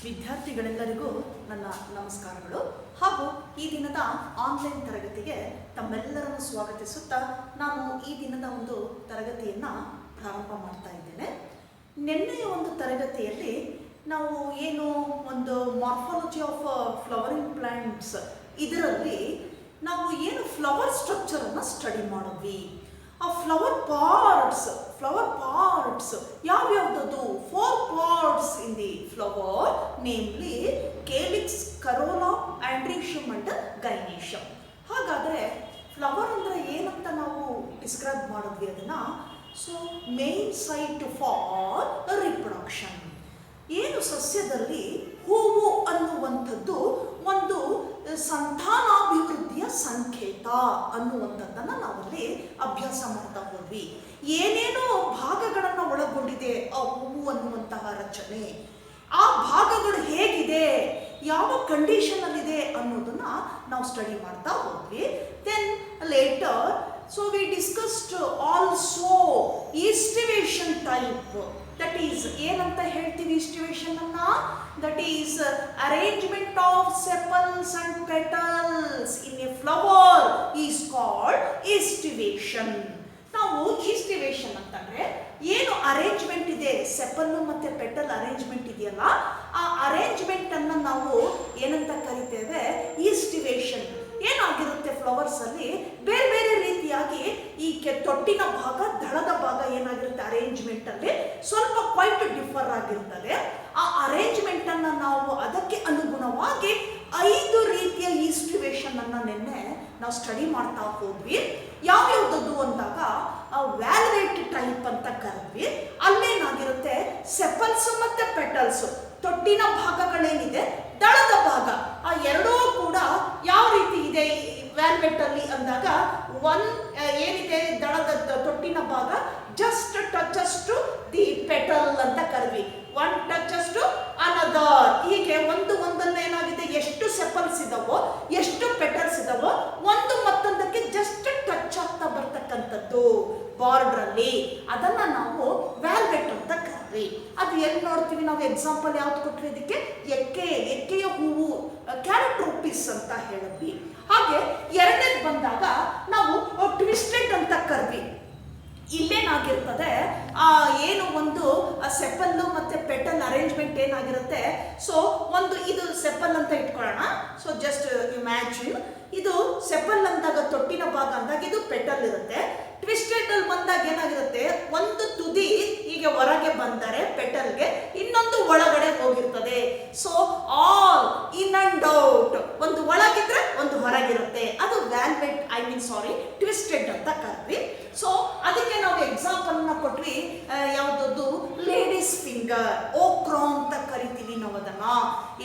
ವಿದ್ಯಾರ್ಥಿಗಳೆಲ್ಲರಿಗೂ ನನ್ನ ನಮಸ್ಕಾರಗಳು ಹಾಗೂ ಈ ದಿನದ ಆನ್ಲೈನ್ ತರಗತಿಗೆ ತಮ್ಮೆಲ್ಲರನ್ನು ಸ್ವಾಗತಿಸುತ್ತಾ ನಾನು ಈ ದಿನದ ಒಂದು ತರಗತಿಯನ್ನು ಪ್ರಾರಂಭ ಮಾಡ್ತಾ ಇದ್ದೇನೆ. ನಿನ್ನೆಯ ಒಂದು ತರಗತಿಯಲ್ಲಿ ನಾವು ಏನು ಒಂದು ಮಾರ್ಫಾಲಜಿ ಆಫ್ ಫ್ಲವರಿಂಗ್ ಪ್ಲಾಂಟ್ಸ್ ಇದರಲ್ಲಿ ನಾವು ಏನು ಫ್ಲವರ್ ಸ್ಟ್ರಕ್ಚರನ್ನು ಸ್ಟಡಿ ಮಾಡಿದ್ವಿ. ಆ ಫ್ಲವರ್ ಪಾರ್ಟ್ಸ್ ಯಾವ್ಯಾವ್ದದು 4 parts in the flower, namely calyx, corolla, androecium and gynoecium. ಹಾಗಾದರೆ ಫ್ಲವರ್ ಅಂದರೆ ಏನಂತ ನಾವು ಡಿಸ್ಕ್ರೈಬ್ ಮಾಡಿದ್ವಿ ಅದನ್ನು. So main site for reproduction. ಏನು ಸಸ್ಯದಲ್ಲಿ ಹೂವು ಅನ್ನುವಂಥದ್ದು ಒಂದು ಸಂತಾನಾಭಿವೃದ್ಧಿಯ ಸಂಕೇತ ಅನ್ನುವಂಥದ್ದನ್ನು ನಾವಲ್ಲಿ ಅಭ್ಯಾಸ ಮಾಡ್ತಾ ಹೋದ್ವಿ. ಏನೇನೋ ಭಾಗಗಳನ್ನು ಒಳಗೊಂಡಿದೆ ಆ ಹೂವು ಅನ್ನುವಂತಹ ರಚನೆ, ಆ ಭಾಗಗಳು ಹೇಗಿದೆ, ಯಾವ ಕಂಡೀಷನಲ್ಲಿದೆ ಅನ್ನೋದನ್ನ ನಾವು ಸ್ಟಡಿ ಮಾಡ್ತಾ ಹೋದ್ವಿ. Then later so we discussed also aestivation type. That is ಏನಂತ ಹೇಳ್ತೀವಿ ಈಸ್ಟಿವೇಷನ್ ಅನ್ನ? That is arrangement of sepals and petals in a flower is called aestivation. ನಾವು ಈಸ್ಟಿವೇಷನ್ ಅಂತಂದ್ರೆ ಏನು ಅರೇಂಜ್ಮೆಂಟ್ ಇದೆ, ಸೆಪಲ್ಲು ಮತ್ತೆ ಪೆಟಲ್ ಅರೇಂಜ್ಮೆಂಟ್ ಇದೆಯಲ್ಲ, ಆ ಅರೇಂಜ್ಮೆಂಟ್ ಅನ್ನ ನಾವು ಏನಂತ ಕರಿತೇವೆ? ಈಸ್ಟಿವೇಷನ್. ಏನಾಗಿರುತ್ತೆ ಫ್ಲವರ್ಸ್ ಅಲ್ಲಿ ಬೇರೆ ಬೇರೆ ರೀತಿಯಾಗಿ ಈ ತೊಟ್ಟಿನ ಭಾಗ, ದಳದ ಭಾಗ ಏನಾಗಿರುತ್ತೆ ಅರೇಂಜ್ಮೆಂಟ್ ಅಲ್ಲಿ ಸ್ವಲ್ಪ ಕ್ವೈಟ್ ಡಿಫರ್ ಆಗಿರ್ತದೆ. ಆ ಅರೇಂಜ್ಮೆಂಟ್ ಅನ್ನ ನಾವು ಅದಕ್ಕೆ ಅನುಗುಣವಾಗಿ 5 ರೀತಿಯ ಈಸ್ಟಿವೇಷನ್ ಅನ್ನ ನಿನ್ನೆ ನಾವು ಸ್ಟಡಿ ಮಾಡ್ತಾ ಹೋದ್ವಿ. ಯಾವ್ಯಾವ್ದದ್ದು ಅಂದಾಗ ವ್ಯಾಲ್ವೇಟ್ ಟೈಪ್ ಅಂತ ಕರೆದ್ವಿ. ಅಲ್ಲೇನಾಗಿರುತ್ತೆ ಸೆಪಲ್ಸ್ ಮತ್ತೆ ಪೆಟಲ್ಸ್, ತೊಟ್ಟಿನ ಭಾಗಗಳೇನಿದೆ, ದಳದ ಭಾಗ, ಆ ಎರಡೂ ಕೂಡ ಯಾವ ರೀತಿ ಇದೆ ವ್ಯಾಲ್ವೆಟ್ ಅಲ್ಲಿ ಅಂದಾಗ ಏನಿದೆ ದಳದ ತೊಟ್ಟಿನ ಭಾಗ just touches to the petal ಅಂತ ಕರೆದ್ವಿ. One touches to another. ಹೀಗೆ ಒಂದಲ್ಲ ಏನಾಗಿದೆ, ಎಷ್ಟು ಸೆಪಲ್ಸ್ ಇದಾವೋ, ಎಷ್ಟು ಪೆಟಲ್ಸ್ ಇದಾವೋ, ಒಂದು ಮತ್ತೊಂದಕ್ಕೆ ಜಸ್ಟ್ ಟಚ್ ಆಗ್ತಾ ಬರ್ತಕ್ಕಂಥದ್ದು ಬಾರ್ಡರ್ ಅಲ್ಲಿ, ಅದನ್ನ ನಾವು ವ್ಯಾಲ್ವೆಟ್ ಅಂತ ಕರೆದ್ವಿ. ಅದು ಎಲ್ಲಿ ನೋಡ್ತೀವಿ ನಾವು? ಎಕ್ಸಾಂಪಲ್ ಯಾವ್ದು ಕೊಟ್ವಿ ಇದಕ್ಕೆ? ಎಕ್ಕೆಯ ಹೂವು, ಕ್ಯಾರೆಟ್ರೋಪಿಸ್ ಅಂತ ಹೇಳಿದ್ವಿ. ಹಾಗೆ ಎರಡನೇದು ಬಂದಾಗ ನಾವು ಟ್ವಿಸ್ಟೆಡ್ ಅಂತ ಕರೆದ್ವಿ. ಇಲ್ಲೇನಾಗಿರ್ತದೆ, ಏನು ಒಂದು ಸೆಪಲ್ಲು ಮತ್ತೆ ಪೆಟಲ್ ಅರೇಂಜ್ಮೆಂಟ್ ಏನಾಗಿರುತ್ತೆ. ಸೊ ಒಂದು ಇದು ಸೆಪಲ್ ಅಂತ ಇಟ್ಕೊಳ್ಳೋಣ. ಸೊ ಜಸ್ಟ್ ಇಮ್ಯಾಜಿನ್, ಇದು ಸೆಪಲ್ ಅಂದಾಗ ತೊಟ್ಟಿನ ಭಾಗ ಅಂದಾಗ ಇದು ಪೆಟಲ್ ಇರುತ್ತೆ. ಟ್ವಿಸ್ಟೆಡ್ ಅಲ್ಲಿ ಬಂದಾಗ ಏನಾಗಿರುತ್ತೆ, ಒಂದು ತುದಿ ಹೀಗೆ ಹೊರಗೆ ಬಂದರೆ ಪೆಟಲ್ಗೆ, ಇನ್ನೊಂದು ಒಳಗಡೆ ಹೋಗಿರ್ತದೆ. So all in and out, ಒಂದು ಒಳಗಿದ್ರೆ ಒಂದು ಹೊರಗಿರುತ್ತೆ. ಅದು ವ್ಯಾಲ್ವೆಟ್ ಟ್ವಿಸ್ಟೆಡ್ ಅಂತ ಕರೆದ್ವಿ. ಸೊ ಅದಕ್ಕೆ ನಾವು ಎಕ್ಸಾಂಪಲ್ ನ ಕೊಟ್ವಿ. ಯಾವ್ದದ್ದು? ಲೇಡೀಸ್ ಫಿಂಗರ್, ಓಕ್ರಾ ಅಂತ ಕರಿತೀವಿ ನಾವು ಅದನ್ನ.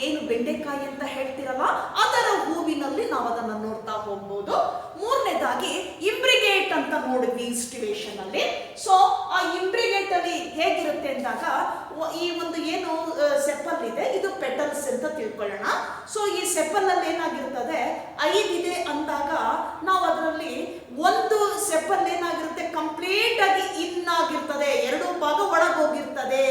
ಏನು ಬೆಂಡೆಕಾಯಿ ಅಂತ ಹೇಳ್ತಿರಲ್ಲ, ಅದರ ಹೂವಿನಲ್ಲಿ ನಾವು ಅದನ್ನ ನೋಡ್ತಾ ಹೋಗ್ಬೋದು. ಮೂರನೇದಾಗಿ ಇಂಬ್ರಿಗೇಟ್ ಅಂತ ನೋಡಿದ್ವಿ ಈಸ್ಟಿವೇಷನ್ ಅಲ್ಲಿ. ಸೊ ಆ ಇಂಬ್ರಿಗೇಟ್ ಅಲ್ಲಿ ಹೇಗಿರುತ್ತೆ ಅಂದಾಗ, ಈ ಒಂದು ಏನು ಸೆಪಲ್ ಇದೆ, ಇದು ಪೆಟಲ್ಸ್ ಅಂತ ತಿಳ್ಕೊಳ್ಳೋಣ. ಸೊ ಈ ಸೆಪಲ್ ಅಲ್ಲಿ ಏನಾಗಿರ್ತದೆ, 5 ಇದೆ ಅಂದಾಗ ನಾವು ಅದರಲ್ಲಿ ಒಂದು ಸೆಪಲ್ ಏನಾಗಿರುತ್ತೆ, ಕಂಪ್ಲೀಟ್ ಆಗಿ ಇನ್ ಆಗಿರ್ತದೆ, 2 ಭಾಗ ಒಳಗೆ ಹೋಗಿರ್ತದೆ.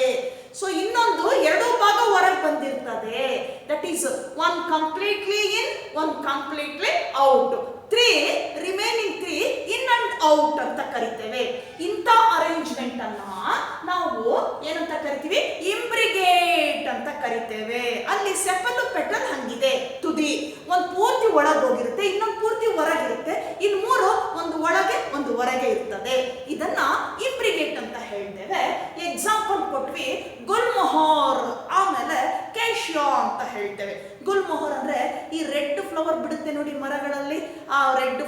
ಸೊ ಇನ್ನೊಂದು 2 ಭಾಗ ಹೊರಗೆ ಬಂದಿರ್ತದೆ. That is one completely in, one completely out. 3 remaining 3 in and out ಅಂತ ಕರಿತೇವೆ. ಇಂಥ ಅರೇಂಜ್ಮೆಂಟ್ ಅನ್ನ ನಾವು ಏನಂತ ಕರಿತೀವಿ? ಇಂಬ್ರಿಗೇಟ್ ಅಂತ ಕರಿತೇವೆ. ಅಲ್ಲಿ ಸೆಪಲ್ ಪೆಟಲ್ ಹಂಗಿದೆ, ತುದಿ ಒಂದು ಪೂರ್ತಿ ಒಳಗೆ ಹೋಗಿರುತ್ತೆ, ಇನ್ನೊಂದು ಪೂರ್ತಿ ಹೊರಗಿರುತ್ತೆ, ಇನ್ನು 3 ಒಂದು ಒಳಗೆ ಒಂದು ಹೊರಗೆ ಇರ್ತದೆ. ಇದನ್ನ ಇಂಬ್ರಿಗೇಟ್ ಅಂತ ಹೇಳ್ತೇವೆ. ಎಕ್ಸಾಂಪಲ್ ಕೊಟ್ವಿ, ಗುಲ್ಮೊಹರ್, ಆಮೇಲೆ ಕೇಶಿಯಾ ಅಂತ ಹೇಳ್ತೇವೆ. ಗುಲ್ಮೊಹರ್ ಅಂದ್ರೆ ಈ ರೆಡ್ ಫ್ಲವರ್ ಬಿಡುತ್ತೆ ನೋಡಿ ಮರಗಳಲ್ಲಿ, ಆ ರೆಡ್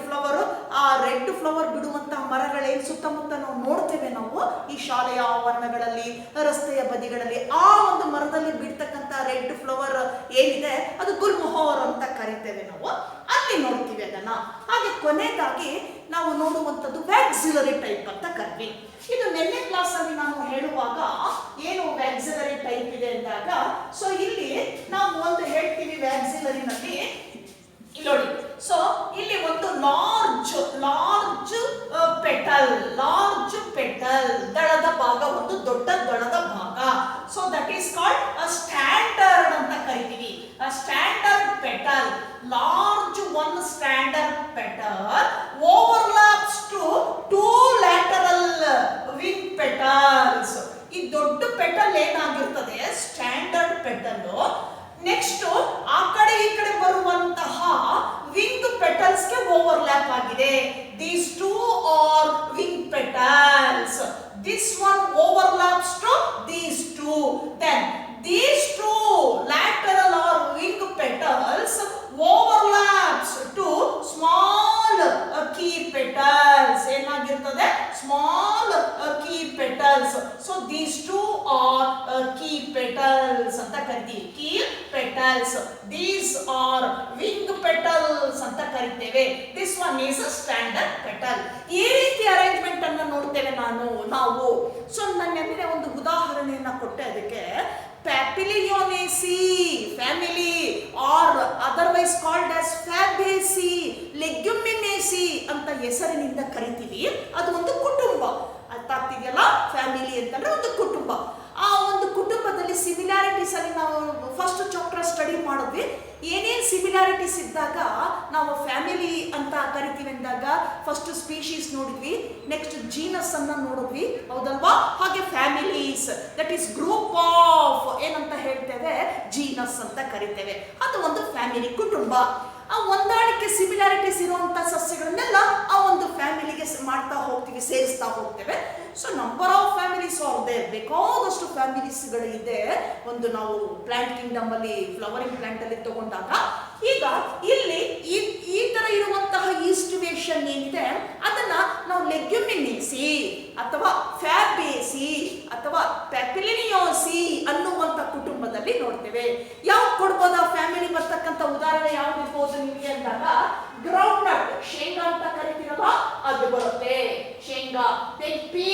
ಫ್ಲವರ್ ಬಿಡುವಂತಹ ಮರಗಳೇನು ಸುತ್ತಮುತ್ತ ನಾವು ನೋಡ್ತೇವೆ ನಾವು ಈ ಶಾಲೆಯ ಆವರಣಗಳಲ್ಲಿ, ರಸ್ತೆಯ ಬದಿಗಳಲ್ಲಿ. ಆ ಒಂದು ಮರದಲ್ಲಿ ಬಿಡ್ತಕ್ಕಂಥ ರೆಡ್ ಫ್ಲವರ್ ಏನಿದೆ ಅದು ಗುಲ್ಮೊಹರ್ ಅಂತ ಕರಿತೇವೆ ನಾವು. ಅಲ್ಲಿ ನೋಡ್ತೀವಿ ಅದನ್ನ. ಹಾಗೆ ಕೊನೆಯದಾಗಿ ನಾವು ನೋಡುವಂಥದ್ದು ವ್ಯಾಕ್ಸಿಲರಿ ಟೈಪ್ ಅಂತ ಕರ್ವಿ. ಇದು ನಿನ್ನೆ ಕ್ಲಾಸ್ ಅಲ್ಲಿ ನಾನು ಹೇಳುವಾಗ ಏನು ವ್ಯಾಕ್ಸಿಲರಿ ಟೈಪ್ ಇದೆ ಅಂದಾಗ, ಸೊ ಇಲ್ಲಿ ನಾವು ಒಂದು ಹೇಳ್ತೀವಿ ವ್ಯಾಕ್ಸಿಲರಿನಲ್ಲಿ ನೋಡಿ. ಸೊ ಇಲ್ಲಿ ಒಂದು ಲಾರ್ಜ್ ಪೆಟಲ್ ದಳದ ಭಾಗ, ಒಂದು ದೊಡ್ಡ ದಳದ ಭಾಗ. So that is called standard ಅಂತ standard petal, large one standard petal overlaps to two lateral wing petals. ಈ ದೊಡ್ಡ ಪೆಟಲ್ ಏನಾಗಿರ್ತದೆ ಸ್ಟ್ಯಾಂಡರ್ಡ್ ಪೆಟಲ್. ನೆಕ್ಸ್ಟ್ ಆ ಕಡೆ ಈ ಕಡೆ ಬರುವಂತಹ ವಿಂಗ್ ಪೆಟಲ್ಸ್ ಗೆ ಓವರ್ಲ್ಯಾಪ್ ಆಗಿದೆ. These two are wing petals. This one overlaps to these two. Then these two lateral or wing petals overlaps to small key petals. ಏನಾಗಿರ್ತದೆ small key petals. So these two are key petals ಅಂತ ಕರಿತೀವಿ. Key petals. These are wing petals ಅಂತ ಕರಿತೇವೆ. This one is a standard petal. ಈ ರೀತಿ arrangement ಅನ್ನು ನೋಡ್ತೇವೆ ನಾವು. ಸೊ ನಾನು ನಿನ್ನೆ ಒಂದು ಉದಾಹರಣೆಯನ್ನ ಕೊಟ್ಟೆ ಅದಕ್ಕೆ. Papilionaceae family or otherwise called as Fabaceae, Leguminosae ಅಂತ ಹೆಸರಿನಿಂದ ಕರಿತೀವಿ. ಅದು ಒಂದು ಕುಟುಂಬ. ಅರ್ಥ ಆಗ್ತಿದೆಯಲ್ಲ? ಫ್ಯಾಮಿಲಿ ಅಂತಂದ್ರೆ ಒಂದು ಕುಟುಂಬ. ಆ ಒಂದು ಕುಟುಂಬದಲ್ಲಿ ಸಿಮಿಲಾರಿಟೀಸ್ ಅಲ್ಲಿ ನಾವು ಫಸ್ಟ್ ಚಾಪ್ಟರ್ ಸ್ಟಡಿ ಮಾಡಿದ್ವಿ. ಏನೇನು ಸಿಮಿಲಾರಿಟೀಸ್ ಇದ್ದಾಗ ನಾವು ಫ್ಯಾಮಿಲಿ ಅಂತ ಕರಿತೀವಿ ಅಂದಾಗ ಫಸ್ಟ್ ಸ್ಪೀಶೀಸ್ ನೋಡಿದ್ವಿ, ನೆಕ್ಸ್ಟ್ ಜೀನಸ್ ಅನ್ನ ನೋಡಿದ್ವಿ, ಹೌದಲ್ವಾ? ಹಾಗೆ families, that is group of ಏನಂತ ಹೇಳ್ತೇವೆ ಜೀನಸ್ ಅಂತ ಕರಿತೇವೆ. ಅದು ಒಂದು ಫ್ಯಾಮಿಲಿ ಕುಟುಂಬ. ಆ ಹೊಂದಾಣಿಕೆ ಸಿಮಿಲಾರಿಟೀಸ್ ಇರುವಂತ ಸಸ್ಯಗಳನ್ನೆಲ್ಲ ಆ ಒಂದು ಫ್ಯಾಮಿಲಿಗೆ ಮಾಡ್ತಾ ಹೋಗ್ತೀವಿ, ಸೇರಿಸ್ತಾ ಹೋಗ್ತೇವೆ. So number of families are there, ಬೇಕಾದಷ್ಟು ಫ್ಯಾಮಿಲೀಸ್ಗಳು ಇದೆ ಒಂದು ನಾವು ಪ್ಲಾಂಟ್ ಕಿಂಗ್ಡಮ್ ಅಲ್ಲಿ ಫ್ಲವರಿಂಗ್ ಪ್ಲಾಂಟ್ ಅಲ್ಲಿ ತಗೊಂಡಾಗ. ಈಗ ಇಲ್ಲಿ ಈ ತರ ಇರುವಂತಹ ಈಸ್ಟಿವೇಷನ್ ಏನಿದೆ ಅದನ್ನ ನಾವು ಲೆಗ್ಯುಮಿನೇಸಿ ಅಥವಾ ಫ್ಯಾಬೇಸಿ ಅಥವಾ ಪ್ಯಾಪಿಲಿನಿಯೋಸಿ ಅನ್ನುವಂತ ಕುಟುಂಬದಲ್ಲಿ ನೋಡ್ತೇವೆ. ಯಾವ್ದು ಕೊಡ್ಬೋದು ಆ ಫ್ಯಾಮಿಲಿ ಬರ್ತಕ್ಕಂಥ ಉದಾಹರಣೆ ಯಾವ್ದು ಇರ್ಬೋದು ನಿಮಗೆ ಅಂದಾಗ ಗ್ರೌಂಡ್ ನಟ್, ಶೇಂಗಾ ಅಂತ ಕರಿತೀರಲ್ಲ ಅದು ಬರುತ್ತೆ, ಶೇಂಗಾ. ಪೀ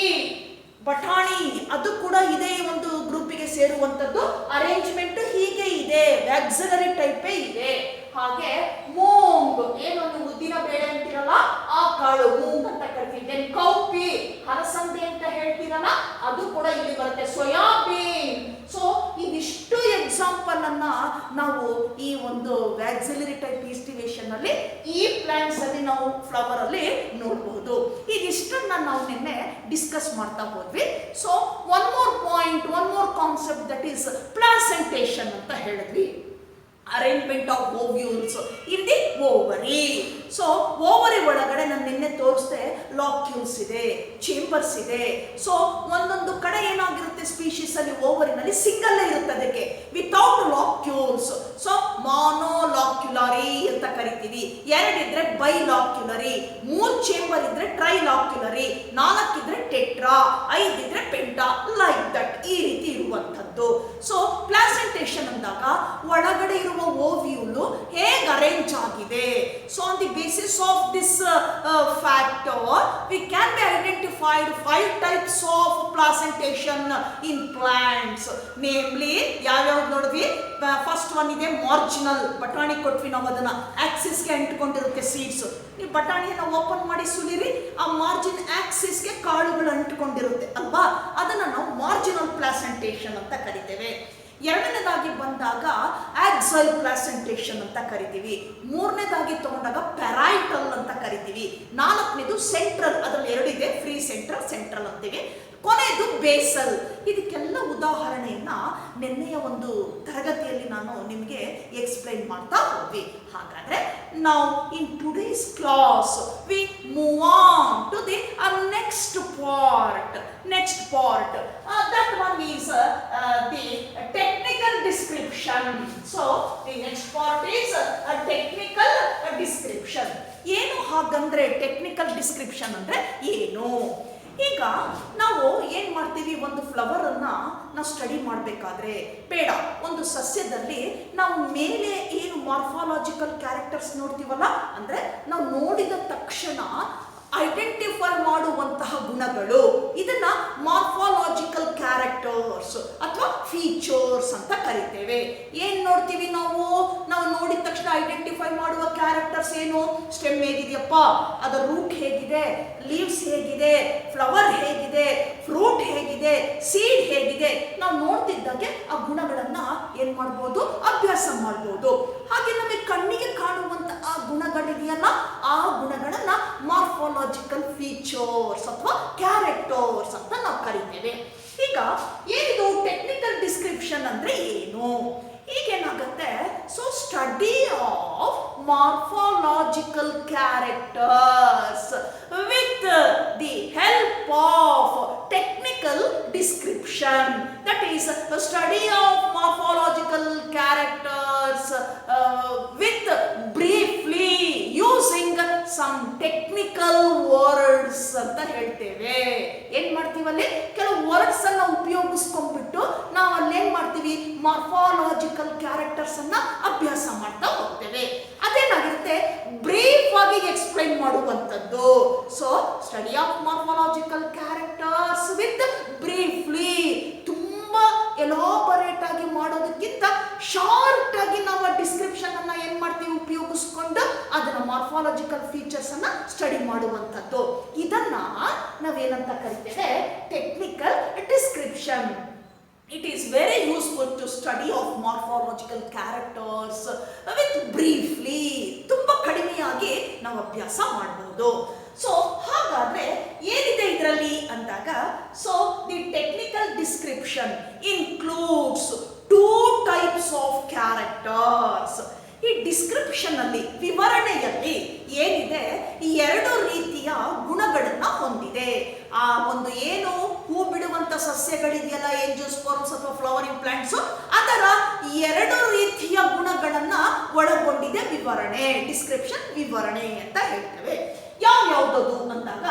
ಬಟಾಣಿ ಅದು ಕೂಡ ಇದೇ ಒಂದು ಗ್ರೂಪಿಗೆ ಸೇರುವಂತದ್ದು. ಅರೇಂಜ್ಮೆಂಟ್ ಹೀಗೆ ಇದೆ, ವ್ಯಾಕ್ಸಿಲರಿ ಟೈಪೇ ಇದೆ. ಹಾಗೆ ಮೂಂಗ್, ಏನು ನೀವು ಉದ್ದಿನ ಬೇಳೆ ಅಂತೀರಲ್ಲ ಆ ಕಾಳು ಮೂಂಗ್ ಅಂತ ಕರಿತೀವಿ. ಕೌಪಿ, ಹಲಸಂದೆ ಅಂತ ಹೇಳ್ತೀರಲ್ಲ ಅದು ಕೂಡ ಇಲ್ಲಿ ಬರುತ್ತೆ. ಸೋಯಾಬೀನ್. ಸೊ ಇದಿಷ್ಟು ಎಕ್ಸಾಂಪಲ್ ಅನ್ನ ನಾವು ಈ ಒಂದು ವ್ಯಾಕ್ಸಿಲರಿ ಟೈಪ್ ಈಸ್ಟಿವೇಷನ್ ಅಲ್ಲಿ ಈ ಪ್ಲಾಂಟ್ಸ್ ಅಲ್ಲಿ ನಾವು ಫ್ಲವರ್ ಅಲ್ಲಿ ನೋಡಬಹುದು. ಇದಿಷ್ಟನ್ನ ನಾವು ನಿನ್ನೆ ಡಿಸ್ಕಸ್ ಮಾಡ್ತಾ ಹೋದ್ವಿ. So one more point, one more concept, that is placentation ಅಂತ ಹೇಳಿದ್ವಿ. Arrangement of ovules in the ovary. So ovary ಒಳಗಡೆ ನಾನು ನಿನ್ನೆ ತೋರಿಸ್ದೆ ಲಾಕ್ಯೂಲ್ಸ್ ಇದೆ, ಚೇಂಬರ್ಸ್ ಇದೆ. ಸೊ ಒಂದೊಂದು ಕಡೆ ಏನಾಗಿರುತ್ತೆ ಸ್ಪೀಶೀಸ್ ಅಲ್ಲಿ ಓವರಿನಲ್ಲಿ ಸಿಂಗಲ್ ಇರುತ್ತೆ ಅದಕ್ಕೆ ವಿತೌಟ್ ಲಾಕ್ಯೂಲ್ಸ್. ಸೊ ಮಾನೋಲಾಕ್ಯುಲರಿ ಅಂತ ಕರಿತೀವಿ. ಎರಡಿದ್ರೆ ಬೈಲಾಕ್ಯುಲರಿ, 3 ಚೇಂಬರ್ ಇದ್ರೆ ಟ್ರೈಲಾಕ್ಯುಲರಿ, 4 ಇದ್ರೆ ಟೆಟ್ರಾ, 5 ಇದ್ರೆ ಪೆಂಟಾ, ಲೈಕ್ ದಟ್ ಈ ರೀತಿ ಇರುವಂತದ್ದು. ಸೊ ಪ್ಲಾಸೆಂಟೇಷನ್ ಅಂದಾಗ ಒಳಗಡೆ ಇರುವ ಓವ್ಯೂಲ್ ಹೇಗೆ ಅರೇಂಜ್ ಆಗಿದೆ. So on the basis of this factor we can be identified 5 types of placentation in plants. Namely ಯಾವ್ಯಾವ್ದು ನೋಡಿದ್ವಿ? ಫಸ್ಟ್ ಒನ್ ಇದೆ ಮಾರ್ಜಿನಲ್. ಬಟಾಣಿ ಕೊಟ್ವಿ ನಾವು, ಅದನ್ನ ಆಕ್ಸಿಸ್ಗೆ ಅಂಟಿಕೊಂಡಿರುತ್ತೆ ಸೀಡ್ಸ್. ನೀವು ಬಟಾಣಿಯನ್ನು ಓಪನ್ ಮಾಡಿ ಸುಲಿರಿ, ಆ ಮಾರ್ಜಿನ್ ಆಕ್ಸಿಸ್ಗೆ ಕಾಳುಗಳು ಅಂಟಿಕೊಂಡಿರುತ್ತೆ ಅಲ್ವಾ? ಅದನ್ನ ನಾವು ಮಾರ್ಜಿನಲ್ ಪ್ಲಾಸೆಂಟೇಷನ್ ಅಂತ ಕರಿತೇವೆ. ಎರಡನೇದಾಗಿ ಬಂದಾಗ ಆಕ್ಸೈಲ್ ಪ್ಲಾಸೆಂಟೇಷನ್ ಅಂತ ಕರಿತೀವಿ. ಮೂರನೇದಾಗಿ ತಗೊಂಡಾಗ ಪ್ಯಾರೈಟಲ್ ಅಂತ ಕರಿತೀವಿ. ನಾಲ್ಕನೇದು ಸೆಂಟ್ರಲ್, ಅದರಲ್ಲಿ 2 ಇದೆ, ಫ್ರೀ ಸೆಂಟ್ರಲ್, ಸೆಂಟ್ರಲ್ ಅಂತೀವಿ. ಕೊನೆಯದು ಬೇಸಲ್. ಇದಕ್ಕೆಲ್ಲ ಉದಾಹರಣೆಯನ್ನ ನಿನ್ನೆಯ ಒಂದು ತರಗತಿಯಲ್ಲಿ ನಾನು ನಿಮಗೆ ಎಕ್ಸ್ಪ್ಲೈನ್ ಮಾಡ್ತಾ ಹೋದ್ವಿ. ಹಾಗಾದ್ರೆ ನಾವು in today's class we move on to the next part. That one is the technical description. So the next part is a technical description. ಏನು ಹಾಗಂದ್ರೆ ಟೆಕ್ನಿಕಲ್ ಡಿಸ್ಕ್ರಿಪ್ಷನ್ ಅಂದ್ರೆ ಏನು? ಈಗ ನಾವು ಏನ್ ಮಾಡ್ತೀವಿ, ಒಂದು ಫ್ಲವರ್ ಅನ್ನ ನಾವು ಸ್ಟಡಿ ಮಾಡಬೇಕಾದ್ರೆ ಬೇಡ, ಒಂದು ಸಸ್ಯದಲ್ಲಿ ನಾವು ಮೇಲೆ ಏನು ಮಾರ್ಫಾಲಜಿಕಲ್ ಕ್ಯಾರೆಕ್ಟರ್ಸ್ ನೋಡ್ತೀವಲ್ಲ, ಅಂದ್ರೆ ನಾವು ನೋಡಿದ ತಕ್ಷಣ ಐಡೆಂಟಿಫೈ ಮಾಡುವಂತಹ ಗುಣಗಳು, ಇದನ್ನ ಮಾರ್ಫಾಲಜಿಕಲ್ ಕ್ಯಾರೆಕ್ಟರ್ಸ್ ಅಥವಾ ಫೀಚರ್ಸ್ ಅಂತ ಕರಿತೇವೆ. ಏನ್ ನೋಡ್ತೀವಿ ನಾವು ನೋಡಿದ ತಕ್ಷಣ ಐಡೆಂಟಿಫೈ ಮಾಡುವ ಕ್ಯಾರೆಕ್ಟರ್ಸ್ ಏನು? ಸ್ಟೆಮ್ ಹೇಗಿದೆಯಪ್ಪ, ಅದರ ರೂಟ್ ಹೇಗಿದೆ, ಲೀವ್ಸ್ ಹೇಗಿದೆ, ಫ್ಲವರ್ ಹೇಗಿದೆ, ಫ್ರೂಟ್ ಹೇಗಿದೆ, ಹೇಗಿದೆ, ಸೀಡ್ ಹೇಗಿದೆ, ನಾವು ನೋಡ್ತಿದ್ದಾಗೆ ಆ ಗುಣಗಳನ್ನ ಏನ್ ಮಾಡ್ಬೋದು, ಅಭ್ಯಾಸ ಮಾಡ್ಬೋದು. ಹಾಗೆ ನಮಗೆ ಕಣ್ಣಿಗೆ ಕಾಣುವಂತ ಆ ಗುಣಗಳಿದೆಯಲ್ಲ, ಆ ಗುಣಗಳನ್ನ ಮಾರ್ಫಾಲಜಿಕಲ್ ಫೀಚರ್ಸ್ ಅಥವಾ ಕ್ಯಾರೆಕ್ಟರ್ಸ್ ಅಂತ ನಾವು ಕರಿತೇವೆ. ಈಗ ಏನಿದು ಟೆಕ್ನಿಕಲ್ ಡಿಸ್ಕ್ರಿಪ್ಷನ್ ಅಂದ್ರೆ ಏನು? ಈಗೇನಾಗುತ್ತೆ, so study of morphological characters with the help of technical description, that is study of morphological characters with briefly using some technical words ಅಂತ ಹೇಳ್ತೇವೆ. ಏನ್ ಮಾಡ್ತೀವಲ್ಲಿ, ಕೆಲವು ವರ್ಡ್ಸ್ ಅನ್ನ ಉಪಯೋಗಿಸ್ಕೊಂಡ್ಬಿಟ್ಟು ನಾವು ಅಲ್ಲೇನ್ ಮಾಡ್ತೀವಿ, ಮಾರ್ಫಾಲಜಿಕಲ್ ಕ್ಯಾರೆಕ್ಟರ್ಸ್ ಅನ್ನ ಅಭ್ಯಾಸ ಮಾಡ್ತಾ ಹೋಗ್ತೇವೆ. ಅದೇನಾಗಿರುತ್ತೆ, ಬ್ರೀಫ್ ಆಗಿ ಎಕ್ಸ್ಪ್ಲೈನ್ ಮಾಡುವಂಥದ್ದು. So study of morphological characters with briefly, ತುಂಬಾ ಎಲಾಬರೇಟ್ ಆಗಿ ಮಾಡೋದಕ್ಕಿಂತ ಶಾರ್ಟ್ ಆಗಿ ನಾವು ಡಿಸ್ಕ್ರಿಪ್ಷನ್ ಅನ್ನ ಏನ್ ಮಾಡ್ತೀವಿ, ಉಪಯೋಗಿಸ್ಕೊಂಡು ಅದನ್ನ ಮಾರ್ಫಾಲಜಿಕಲ್ ಫೀಚರ್ಸ್ ಅನ್ನ ಸ್ಟಡಿ ಮಾಡುವಂಥದ್ದು. ಇದನ್ನ ನಾವೇನಂತ ಕರಿತೇವೆ, technical description. It is very useful to study of morphological characters with briefly, ತುಂಬಾ ಕಡಿಮೆಯಾಗಿ ನಾವು ಅಭ್ಯಾಸ ಮಾಡಬಹುದು. ಸೊ ಹಾಗಾದ್ರೆ ಏನಿದೆ ಇದರಲ್ಲಿ ಅಂದಾಗ, so the technical description includes 2 types of characters. ಈ ಡಿಸ್ಕ್ರಿಪ್ಷನ್ ಅಲ್ಲಿ, ವಿವರಣೆಯಲ್ಲಿ ಏನಿದೆ, ಈ 2 ರೀತಿಯ ಗುಣಗಳನ್ನ ಹೊಂದಿದೆ. ಆ ಒಂದು ಏನು ಹೂ ಬಿಡುವಂತ ಸಸ್ಯಗಳಿದೆಯಲ್ಲ, ಏಂಜಿಯೋಸ್ಪರ್ಮ್ಸ್ ಅಥವಾ ಫ್ಲವರಿಂಗ್ ಪ್ಲಾಂಟ್ಸ್, ಅದರ 2 ರೀತಿಯ ಗುಣಗಳನ್ನ ಒಳಗೊಂಡಿದೆ ವಿವರಣೆ. ಡಿಸ್ಕ್ರಿಪ್ಷನ್ ವಿವರಣೆ ಅಂತ ಹೇಳ್ತೇವೆ. ಯಾವ್ಯಾವ್ದದು ಅಂದಾಗ,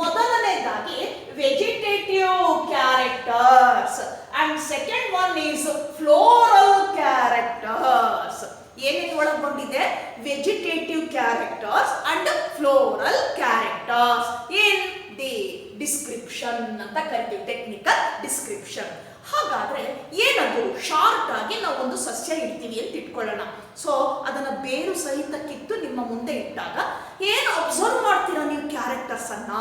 ಮೊದಲನೇದಾಗಿ vegetative characters and second one is floral characters. ಏನೇನು ಒಳಗೊಂಡಿದೆ, vegetative characters and floral characters in the description ಅಂತ ಕರಿತೀವಿ, ಟೆಕ್ನಿಕಲ್ ಡಿಸ್ಕ್ರಿಪ್ಷನ್. ಹಾಗಾದ್ರೆ ಏನದು, ಶಾರ್ಟ್ ಆಗಿ ನಾವು ಒಂದು ಸಸ್ಯ ಇಡ್ತೀವಿ ಅಂತ ಇಟ್ಕೊಳ್ಳೋಣ. ಸೊ ಅದನ್ನ ಬೇರು ಸಹಿತ ಕಿತ್ತು ನಿಮ್ಮ ಮುಂದೆ ಇಟ್ಟಾಗ ಏನು ಅಬ್ಸರ್ವ್ ಮಾಡ್ತೀರಾ ನೀವು ಕ್ಯಾರೆಕ್ಟರ್ಸ್ ಅನ್ನ.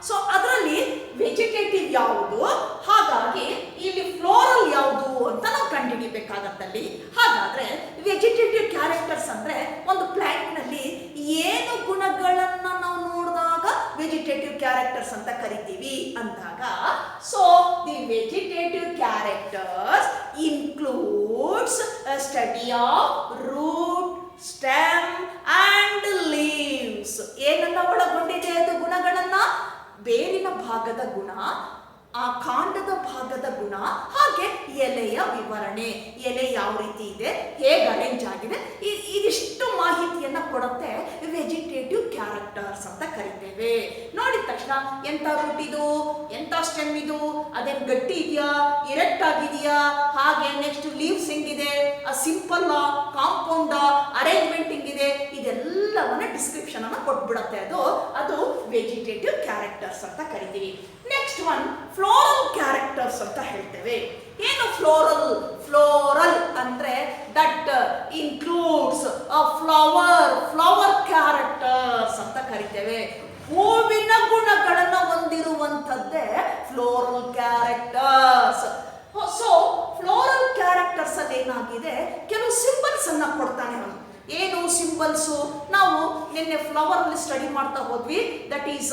ಸೊ ಅದರಲ್ಲಿ ವೆಜಿಟೇಟಿವ್ ಯಾವುದು, ಹಾಗಾಗಿ ಇಲ್ಲಿ ಫ್ಲೋರಲ್ ಯಾವುದು ಅಂತ ನಾವು ಕಂಡುಹಿಡಿಬೇಕಾಗತ್ತಲ್ಲಿ. ಹಾಗಾದ್ರೆ ವೆಜಿಟೇಟಿವ್ ಕ್ಯಾರೆಕ್ಟರ್ಸ್ ಅಂದ್ರೆ ಒಂದು ಪ್ಲಾಂಟ್ ನಲ್ಲಿ ಏನು ಗುಣಗಳನ್ನ ನಾವು ನೋಡಿದಾಗ ವೆಜಿಟೇಟಿವ್ ಕ್ಯಾರೆಕ್ಟರ್ಸ್ ಅಂತ ಕರಿತೀವಿ ಅಂದಾಗ, so the vegetative characters includes study of root, stem and leaves. ಏನನ್ನ ಒಳಗೊಂಡಿದೆ ಅದು ಗುಣಗಳನ್ನ, ಬೇರಿನ ಭಾಗದ ಗುಣ, ಆ ಕಾಂಡದ ಭಾಗದ ಗುಣ, ಹಾಗೆ ಎಲೆಯ ವಿವರಣೆ, ಎಲೆ ಯಾವ ರೀತಿ ಇದೆ, ಹೇಗೆ ಅರೇಂಜ್ ಆಗಿದೆ, ಇದಿಷ್ಟು ಮಾಹಿತಿಯನ್ನ ಕೊಡುತ್ತೆ ವೆಜಿಟೇಟಿವ್ ಕ್ಯಾರೆಕ್ಟರ್ಸ್ ಅಂತ ಕರಿತೇವೆ. ನೋಡಿದ ತಕ್ಷಣ ಎಂತ ರೂಟ್ ಇದು, ಎಂತ ಸ್ಟೆಮ್ ಇದು, ಅದೇನ್ ಗಟ್ಟಿ ಇದೆಯಾ, ಇರೆಕ್ಟ್ ಆಗಿದೆಯಾ, ಹಾಗೆ ನೆಕ್ಸ್ಟ್ ಲೀವ್ಸ್ ಹೆಂಗಿದೆ, ಸಿಂಪಲ್ ಕಾಂಪೌಂಡ್ ಅರೇಂಜ್ಮೆಂಟ್ ಹೆಂಗಿದೆ, ಇದೆಲ್ಲವನ್ನ ಡಿಸ್ಕ್ರಿಪ್ಷನ್ ಅನ್ನ ಕೊಟ್ಬಿಡತ್ತೆ. ಅದು ವೆಜಿಟೇಟಿವ್ ಕ್ಯಾರೆಕ್ಟರ್ಸ್ ಅಂತ ಕರಿತೀವಿ. ನೆಕ್ಸ್ಟ್ ಒನ್ ಫ್ಲೋರಲ್ ಕ್ಯಾರೆಕ್ಟರ್ಸ್ ಅಂತ ಹೇಳ್ತೇವೆ. ಏನು ಫ್ಲೋರಲ್? ಫ್ಲೋರಲ್ ಅಂದ್ರೆ ದಟ್ ಇನ್ಕ್ಲೂಡ್ಸ್ ಫ್ಲವರ್ ಕ್ಯಾರೆಕ್ಟರ್ಸ್ ಅಂತ ಕರಿತೇವೆ. ಹೂವಿನ ಗುಣಗಳನ್ನ ಹೊಂದಿರುವಂತದ್ದೇ floral characters. So floral characters ಅಲ್ಲಿ ಏನಾಗಿದೆ, ಕೆಲವು ಸಿಂಬಲ್ಸ್ ಅನ್ನ ಕೊಡ್ತಾನೆ ಅವನು. ಏನು ಸಿಂಬಲ್ಸು? ನಾವು ನಿನ್ನೆ ಫ್ಲವರ್ ಅಲ್ಲಿ ಸ್ಟಡಿ ಮಾಡ್ತಾ ಹೋದ್ವಿ. That is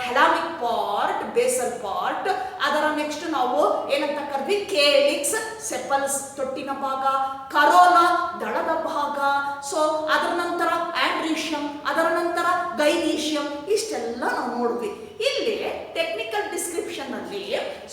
thalamic part, basal part. ಅದರ ನೆಕ್ಸ್ಟ್ ನಾವು ಏನಂತ ಕರ್ದ್ವಿ, ಕೇಲಿಕ್ಸ್, ಸೆಪಲ್ಸ್ ತೊಟ್ಟಿನ ಭಾಗ, ಕರೋಲಾ ದಳದ ಭಾಗ. ಸೊ ಅದರ ನಂತರ ಆಂಡ್ರೀಷಿಯಂ, ಅದರ ನಂತರ ಗೈನೀಷಿಯಂ, ಇಷ್ಟೆಲ್ಲ ನಾವು ನೋಡಿದ್ವಿ. ಇಲ್ಲಿ ಟೆಕ್ನಿಕಲ್ ಡಿಸ್ಕ್ರಿಪ್ಷನ್ ಅಲ್ಲಿ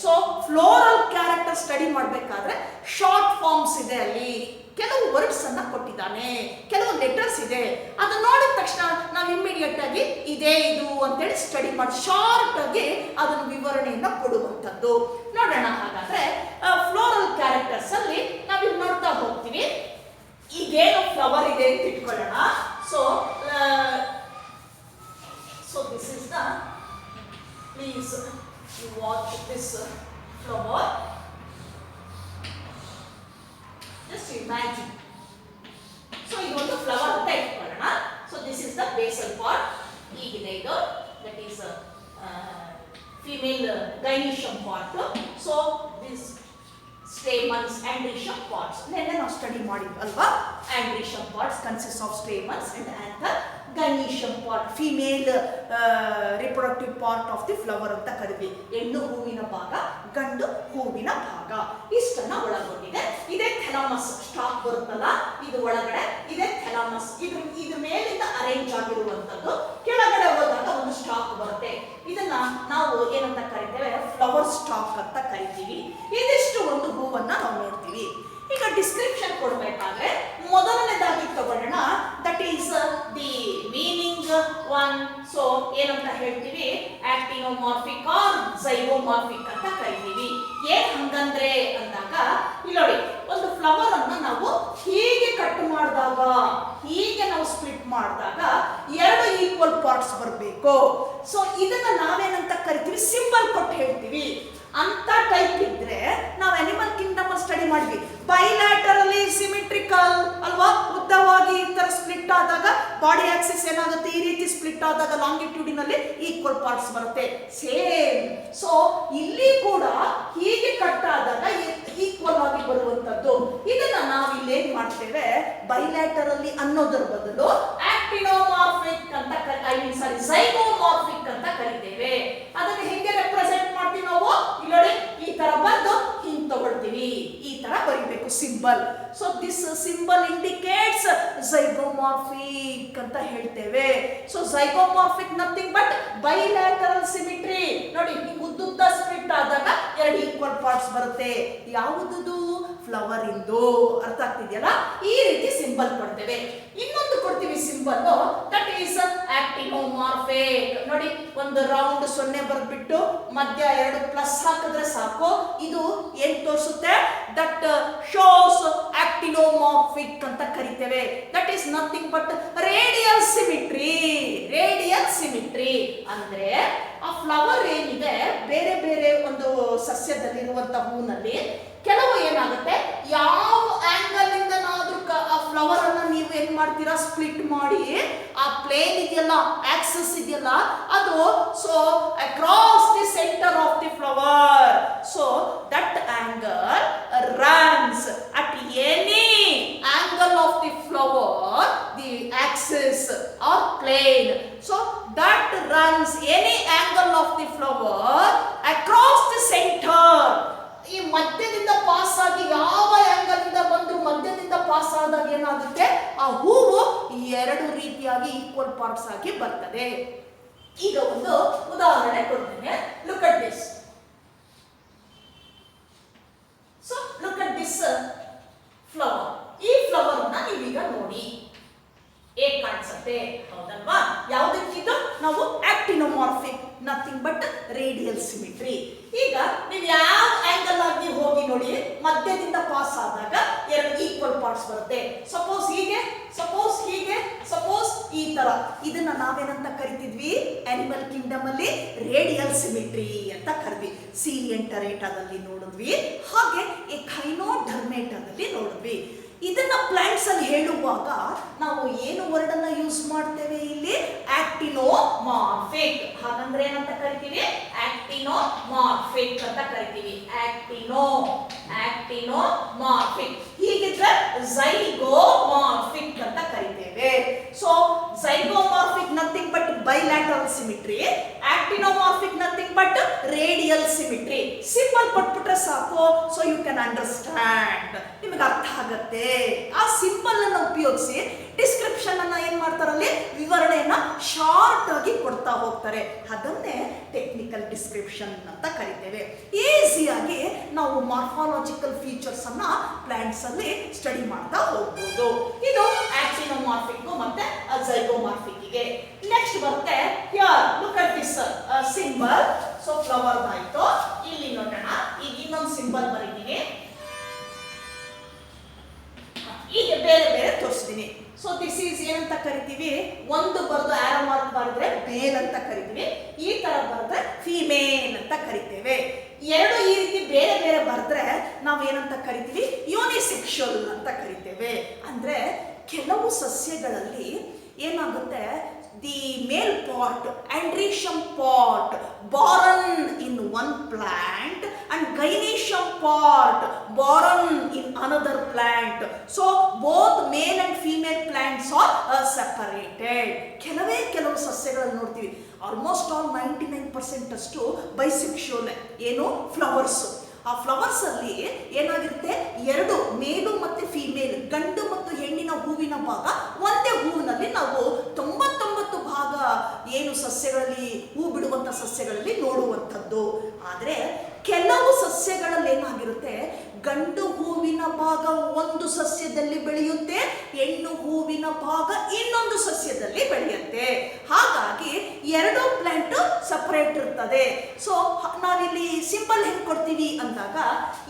ಸೊ ಫ್ಲೋರಲ್ ಕ್ಯಾರೆಕ್ಟರ್ ಸ್ಟಡಿ ಮಾಡಬೇಕಾದ್ರೆ ಶಾರ್ಟ್ ಫಾರ್ಮ್ಸ್ ಇದೆ, ಅಲ್ಲಿ ಕೆಲವು ವರ್ಡ್ಸ್ ಅನ್ನ ಕೊಟ್ಟಿದ್ದಾನೆ, ಕೆಲವು ಲೆಟರ್ಸ್ ಇದೆ. ಅದನ್ನ ನೋಡಿದ ತಕ್ಷಣ ನಾವು ಇಮ್ಮಿಡಿಯೇಟ್ ಆಗಿ ಇದೇ ಇದು ಅಂತೇಳಿ ಸ್ಟಡಿ ಮಾಡಿ ಶಾರ್ಟ್ ಆಗಿ ಅದನ್ನ ವಿವರಣೆಯನ್ನ ಕೊಡುವಂಥದ್ದು. ನೋಡೋಣ. ಹಾಗಾದ್ರೆ ಫ್ಲೋರಲ್ ಕ್ಯಾರೆಕ್ಟರ್ಸ್ ಅಲ್ಲಿ ನಾವಿಲ್ಲಿ ನೋಡ್ತಾ ಹೋಗ್ತೀವಿ. ಈಗೇನು ಫ್ಲವರ್ ಇದೆ ಅಂತ ಇಟ್ಕೊಳ್ಳೋಣ. So this is the, please you watch this flower. Just imagine. So ಇದೊಂದು ಫ್ಲವರ್ ಅಂತ ಇಟ್ಕೊಳ್ಳೋಣ. So this is the basal part. ಈಗಿದೆ ಇದು, that is female gynoecium part. So this stamens, andrecium parts. ನೆನ್ನೆ ನಾವು ಸ್ಟಡಿ ಮಾಡಿದ್ವಿ ಅಲ್ವಾ? Andrecium parts consists of stamens and anther. Gynoecium part, female reproductive part of the flower ಅಂತ ಕರೀತೀವಿ. ಹೆಣ್ಣು ಹೂವಿನ ಭಾಗ, ಗಂಡು ಹೂವಿನ ಭಾಗ. ಇಷ್ಟನ್ನ ಒಳಗೊಂಡಿದೆ. ಇದೇ ಥೆಲಾಮಸ್ ಸ್ಟಾಕ್ ಬರುತ್ತಲ್ಲ, ಇದು ಒಳಗಡೆ ಇದೆ ಥೆಲಾಮಸ್. ಇದ್ರ ಮೇಲಿಂದ ಅರೇಂಜ್ ಆಗಿರುವಂತದ್ದು. ಕೆಳಗಡೆ ಹೋದಾಗ ಒಂದು ಸ್ಟಾಕ್ ಬರುತ್ತೆ. ಇದನ್ನ ನಾವು ಏನಂತ ಕರಿತೇವೆ? ಫ್ಲವರ್ ಸ್ಟಾಕ್ ಅಂತ ಕರಿತೀವಿ. ಇದಿಷ್ಟು ಒಂದು ಹೂವನ್ನ ನಾವು ನೋಡ್ತೀವಿ. ಈಗ ಡಿಸ್ಕ್ರಿಪ್ಷನ್ ಕೊಡಬೇಕಾದ್ರೆ ಮೊದಲನೇದಾಗಿ ತಗೊಳ್ಳೋಣ. That is the meaning one. So ಏನಂತ ಹೇಳ್ತೀವಿ? ಆಕ್ಟಿನೋಮಾರ್ಫಿಕ್ ಆರ್ ಝೈಗೋಮಾರ್ಫಿಕ್ ಅಂತ ಕರಿತೀವಿ. ಏನ್ ಹಂಗಂದ್ರೆ ಅಂದಾಗ ಇಲ್ಲಿ ನೋಡಿ, ಒಂದು ಫ್ಲವರ್ ಅನ್ನ ನಾವು ಹೀಗೆ ಕಟ್ ಮಾಡಿದಾಗ, ಹೀಗೆ ನಾವು ಸ್ಪ್ಲಿಟ್ ಮಾಡಿದಾಗ 2 ಈಕ್ವಲ್ ಪಾರ್ಟ್ಸ್ ಬರಬೇಕು. ಸೊ ಇದನ್ನ ನಾವೇನಂತ ಕರಿತೀವಿ? ಸಿಂಬಲ್ ಕೊಟ್ಟು ಹೇಳ್ತೀವಿ. ಅಂತ ಟೈಪ್ ಇದ್ರೆ ನಾವು ಅನಿಮಲ್ ಕಿಂಗ್ಡಮ್ ಅಲ್ಲಿ ಸ್ಟಡಿ ಮಾಡಿದ್ವಿ. ಬೈಲ್ಯಾಟರಲಿ ಸಿಮಿಟ್ರಿಕಲ್ ಅಲ್ವಾ? ಉದ್ದವಾಗಿ ಈ ತರ ಸ್ಪ್ಲಿಟ್ ಆದಾಗ ಬಾಡಿ ಆಕ್ಸಿಸ್ ಏನಾಗುತ್ತೆ? ಈ ರೀತಿ ಸ್ಪ್ಲಿಟ್ ಆದಾಗ ಲಾಂಗಿಟ್ಯೂಡಿನಲ್ಲಿ ಈಕ್ವಲ್ ಪಾರ್ಟ್ಸ್ ಬರುತ್ತೆ. ಸೇಮ್. ಸೊ ಇಲ್ಲಿ ಕೂಡ ಹೀಗೆ ಕಟ್ ಆದಾಗ ಈಕ್ವಲ್ ಆಗಿ ಬರುವಂತದ್ದು. ಇದನ್ನ ನಾವು ಇಲ್ಲಿ ಏನ್ ಮಾಡ್ತೇವೆ? ಬೈಲ್ಯಾಟರಲಿ ಅನ್ನೋದರ ಬದಲು ಆಕ್ಟಿನೋಮಾರ್ಫಿಕ್ ಅಂತ ಝೈಗೋಮಾರ್ಫಿಕ್ ಅಂತ ಕರಿತೇವೆ. ಅದನ್ನ ಹೆಂಗೆ ರೆಪ್ರೆಸೆಂಟ್ ಮಾಡ್ತೀವಿ ನಾವು? ಇಲ್ಲಿ ಈ ತರ ಬಂದು ಹಿಂಗ್ ತಗೊಳ್ತೀವಿ. ಈ ತರ ಬರಿಬೇಕು symbol. So this symbol indicates zygomorphic ಅಂತ ಹೇಳ್ತೇವೆ. So zygomorphic nothing but bilateral symmetry. ನೋಡಿ, ಉದ್ದುದ್ದ ಸ್ಪ್ಲಿಟ್ ಆದಾಗ 2 ಈಕ್ವಲ್ ಪಾರ್ಟ್ಸ್ ಬರುತ್ತೆ. ಯಾವುದುದು? ಫ್ಲವರ್ ಇಂದು. ಅರ್ಥ ಆಗ್ತಿದೆಯಲ್ಲ? ಈ ರೀತಿ ಸಿಂಬಲ್ ಕೊಡ್ತೇವೆ. ಇನ್ನೊಂದು ಕೊಡ್ತೀವಿ ಸಿಂಬಲ್, ದಟ್ ಈಸ್ ಆಕ್ಟಿನೋಮಾರ್ಫಿಕ್. ನೋಡಿ, ಒಂದು ರೌಂಡ್ 0 ಬರ್ಬಿಟ್ಟು ಮಧ್ಯ 2 ಪ್ಲಸ್ ಹಾಕಿದ್ರೆ ಸಾಕು. ಇದು ಏನ್ ತೋರಿಸುತ್ತೆ? ದಟ್ ಶೋಸ್ ಆಕ್ಟಿನೋಮಾರ್ಫಿಕ್ ಅಂತ ಕರಿತೇವೆ. That is nothing but radial symmetry. Radial symmetry ಅಂದ್ರೆ ಆ ಫ್ಲವರ್ ಏನಿದೆ, ಬೇರೆ ಬೇರೆ ಒಂದು ಸಸ್ಯದಲ್ಲಿರುವಂತ ಹೂನಲ್ಲಿ ಕೆಲವು ಏನಾಗುತ್ತೆ, ಯಾವ ಆಂಗಲ್ ಇಂದನಾದ್ರೂ ಆ ಫ್ಲವರ್ ಅನ್ನ ನೀವು ಏನ್ ಮಾಡ್ತೀರಾ? ಸ್ಪ್ಲಿಟ್ ಮಾಡಿ ಆ ಪ್ಲೇನ್ ಇದೆಯಲ್ಲ, ಆಕ್ಸಿಸ್ ಇದೆಯಲ್ಲ, ಅದು so across the centre of the flower. So that angle runs at any angle of the flower, the axis or plane. So that runs any angle of the flower across the center. ಈ ಮಧ್ಯದಿಂದ pass ಆಗಿ ಯಾವ angle ಇಂದ ಬಂದ್ರು ಮಧ್ಯದಿಂದ pass ಆದಾಗ ಏನಾಗುತ್ತೆ? ಆ ಹೂವು 2 ರೀತಿಯಾಗಿ ಈಕ್ವಲ್ ಪಾರ್ಟ್ಸ್ ಆಗಿ ಬರ್ತದೆ. ಈಗ ಒಂದು ಉದಾಹರಣೆ ಕೊಡ್ತೇನೆ. Look at this. So look at this flower. ಈ ಫ್ಲವರ್ ನ ನೀವೀಗ ನೋಡಿ, ಹೇಗೆ ಕಾಣಿಸುತ್ತೆ? ಹೌದಲ್ವಾ? ಯಾವುದಕ್ಕಿದು? ನಾವು actinomorphic, nothing but radial symmetry. ಈಗ ನೀವು ಯಾವ ಆಂಗಲ್ ಆಗಿ ಹೋಗಿ ನೋಡಿ, ಮಧ್ಯದಿಂದ ಪಾಸ್ ಆದಾಗ 2 ಈಕ್ವಲ್ ಪಾರ್ಟ್ಸ್ ಬರುತ್ತೆ. ಸಪೋಸ್ ಹೀಗೆ, ಸಪೋಸ್ ಹೀಗೆ, ಸಪೋಸ್ ಈ ತರ. ಇದನ್ನ ನಾವೇನಂತ ಕರಿತಿದ್ವಿ? ಅನಿಮಲ್ ಕಿಂಗ್ಡಮ್ ಅಲ್ಲಿ ರೇಡಿಯಲ್ ಸಿಮಿಟ್ರಿ ಅಂತ ಕರೆದ್ವಿ. ಸಿಲಿಯಂಟರೇಟಾದಲ್ಲಿ ನೋಡಿದ್ವಿ, ಹಾಗೆ ಎಖೈನೋಡರ್ಮೇಟಾದಲ್ಲಿ ನೋಡಿದ್ವಿ. ಇದನ್ನ ಪ್ಲಾಂಟ್ಸ್ ಅಲ್ಲಿ ಹೇಳುವಾಗ ನಾವು ಏನು ವರ್ಡ್ ಅನ್ನ ಯೂಸ್ ಮಾಡ್ತೇವೆ ಇಲ್ಲಿ? ಆಕ್ಟಿನೋಮಾರ್ಫಿಕ್. ಹಾಗಂದ್ರೆ ಏನಂತ ಕರಿತೀವಿ? ಆಕ್ಟಿನೋಮಾರ್ಫಿಕ್ ಅಂತ ಕರಿತೀವಿ. ಆಕ್ಟಿನೋಮಾರ್ಫಿಕ್. ಹೀಗಿದ್ರೆ ಝೈಗೋಮಾರ್ಫಿಕ್ ಅಂತ ಕರಿತೇವೆ. So zygomorphic nothing but bilateral symmetry, actinomorphic nothing but radial symmetry. Symbol ಕೊಟ್ಬಿಟ್ರೆ ಸಾಕು. ಸೊ ಯು ಕ್ಯಾನ್ ಅಂಡರ್ಸ್ಟ್ಯಾಂಡ್, ನಿಮಗೆ ಅರ್ಥ ಆಗತ್ತೆ. ಆ ಸಿಂಬಲ್ ಅನ್ನು ಉಪಯೋಗಿಸಿ ಡಿಸ್ಕ್ರಿಪ್ಷನ್ ಅನ್ನ ಏನ್ ಮಾಡ್ತಾರಲ್ಲಿ? ವಿವರಣೆಯನ್ನ ಶಾರ್ಟ್ ಆಗಿ ಕೊಡ್ತಾ ಹೋಗ್ತಾರೆ. ಅದನ್ನೇ ಟೆಕ್ನಿಕಲ್ ಡಿಸ್ಕ್ರಿಪ್ಷನ್ ಅಂತ ಕರಿತೇವೆ. ಈಸಿಯಾಗಿ ನಾವು ಮಾರ್ಫಾಲಜಿಕಲ್ ಫೀಚರ್ಸ್ ಅನ್ನ ಪ್ಲಾಂಟ್ಸ್ ಅಲ್ಲಿ ಸ್ಟಡಿ ಮಾಡ್ತಾ ಹೋಗ್ಬೋದು. ಇದು ಆಕ್ಟಿನೋಮಾರ್ಫಿಕ್ ಮತ್ತೆ ಝೈಗೋಮಾರ್ಫಿಕ್ ಗೆ. ನೆಕ್ಸ್ಟ್ ಬರುತ್ತೆ here, look at this symbol. So flower ಆಯ್ತು. ಇಲ್ಲಿ ನೋಡೋಣ, ಈಗ ಇನ್ನೊಂದು ಸಿಂಬಲ್ ಬರೀತೀನಿ. ಈಗ ಬೇರೆ ಬೇರೆ ತೋರಿಸ್ತೀನಿ. ಸೊ ದಿಸ್ ಈಸ್ ಏನಂತ ಕರಿತೀವಿ? ಒಂದು ಬರೆದು ಆರೋ ಮಾರ್ಕ್ ಬರೆದ್ರೆ ಮೇಲ್ ಅಂತ ಕರಿತೀವಿ. ಈ ತರ ಬರೆದ್ರೆ ಫಿಮೇಲ್ ಅಂತ ಕರಿತೇವೆ. 2 ಈ ರೀತಿ ಬೇರೆ ಬೇರೆ ಬರೆದ್ರೆ ನಾವು ಏನಂತ ಕರಿತೀವಿ? ಯೂನಿಸೆಕ್ಷುವಲ್ ಅಂತ ಕರಿತೇವೆ. ಅಂದ್ರೆ ಕೆಲವು ಸಸ್ಯಗಳಲ್ಲಿ ಏನಾಗುತ್ತೆ, the male part, andrecium part, born in one plant and gynoecium part born in another plant. So both male and female plants are separated. ಕೆಲವು ಸಸ್ಯಗಳನ್ನು ನೋಡ್ತೀವಿ, ಆಲ್ಮೋಸ್ಟ್ ಆಲ್ 99% ಅಷ್ಟು ಬೈಸೆಕ್ಷುವಲ್, ಏನು ಫ್ಲವರ್ಸ್. ಆ ಫ್ಲವರ್ಸ್ ಅಲ್ಲಿ ಏನಾಗಿರುತ್ತೆ, ಎರಡು ಮೇಲು ಮತ್ತೆ ಫೀಮೇಲ್, ಗಂಡು ಮತ್ತು ಹೆಣ್ಣಿನ ಹೂವಿನ ಭಾಗ ಒಂದೇ ಹೂವಿನಲ್ಲಿ ನಾವು 99 ಭಾಗ ಏನು ಸಸ್ಯಗಳಲ್ಲಿ, ಹೂ ಬಿಡುವಂತ ಸಸ್ಯಗಳಲ್ಲಿ ನೋಡುವಂಥದ್ದು. ಆದರೆ ಕೆಲವು ಸಸ್ಯಗಳಲ್ಲಿ ಏನಾಗಿರುತ್ತೆ, ಗಂಡು ಹೂವಿನ ಭಾಗ ಒಂದು ಸಸ್ಯದಲ್ಲಿ ಬೆಳೆಯುತ್ತೆ, ಹೆಣ್ಣು ಹೂವಿನ ಭಾಗ ಇನ್ನೊಂದು ಸಸ್ಯದಲ್ಲಿ ಬೆಳೆಯುತ್ತೆ. ಹಾಗಾಗಿ ಎರಡು ಪ್ಲಾಂಟ್ ಸಪರೇಟ್ ಇರ್ತದೆ. ಸೊ ನಾವಿಲ್ಲಿ ಸಿಂಬಲ್ ಹೆಂಗ್ ಕೊಡ್ತೀವಿ ಅಂದಾಗ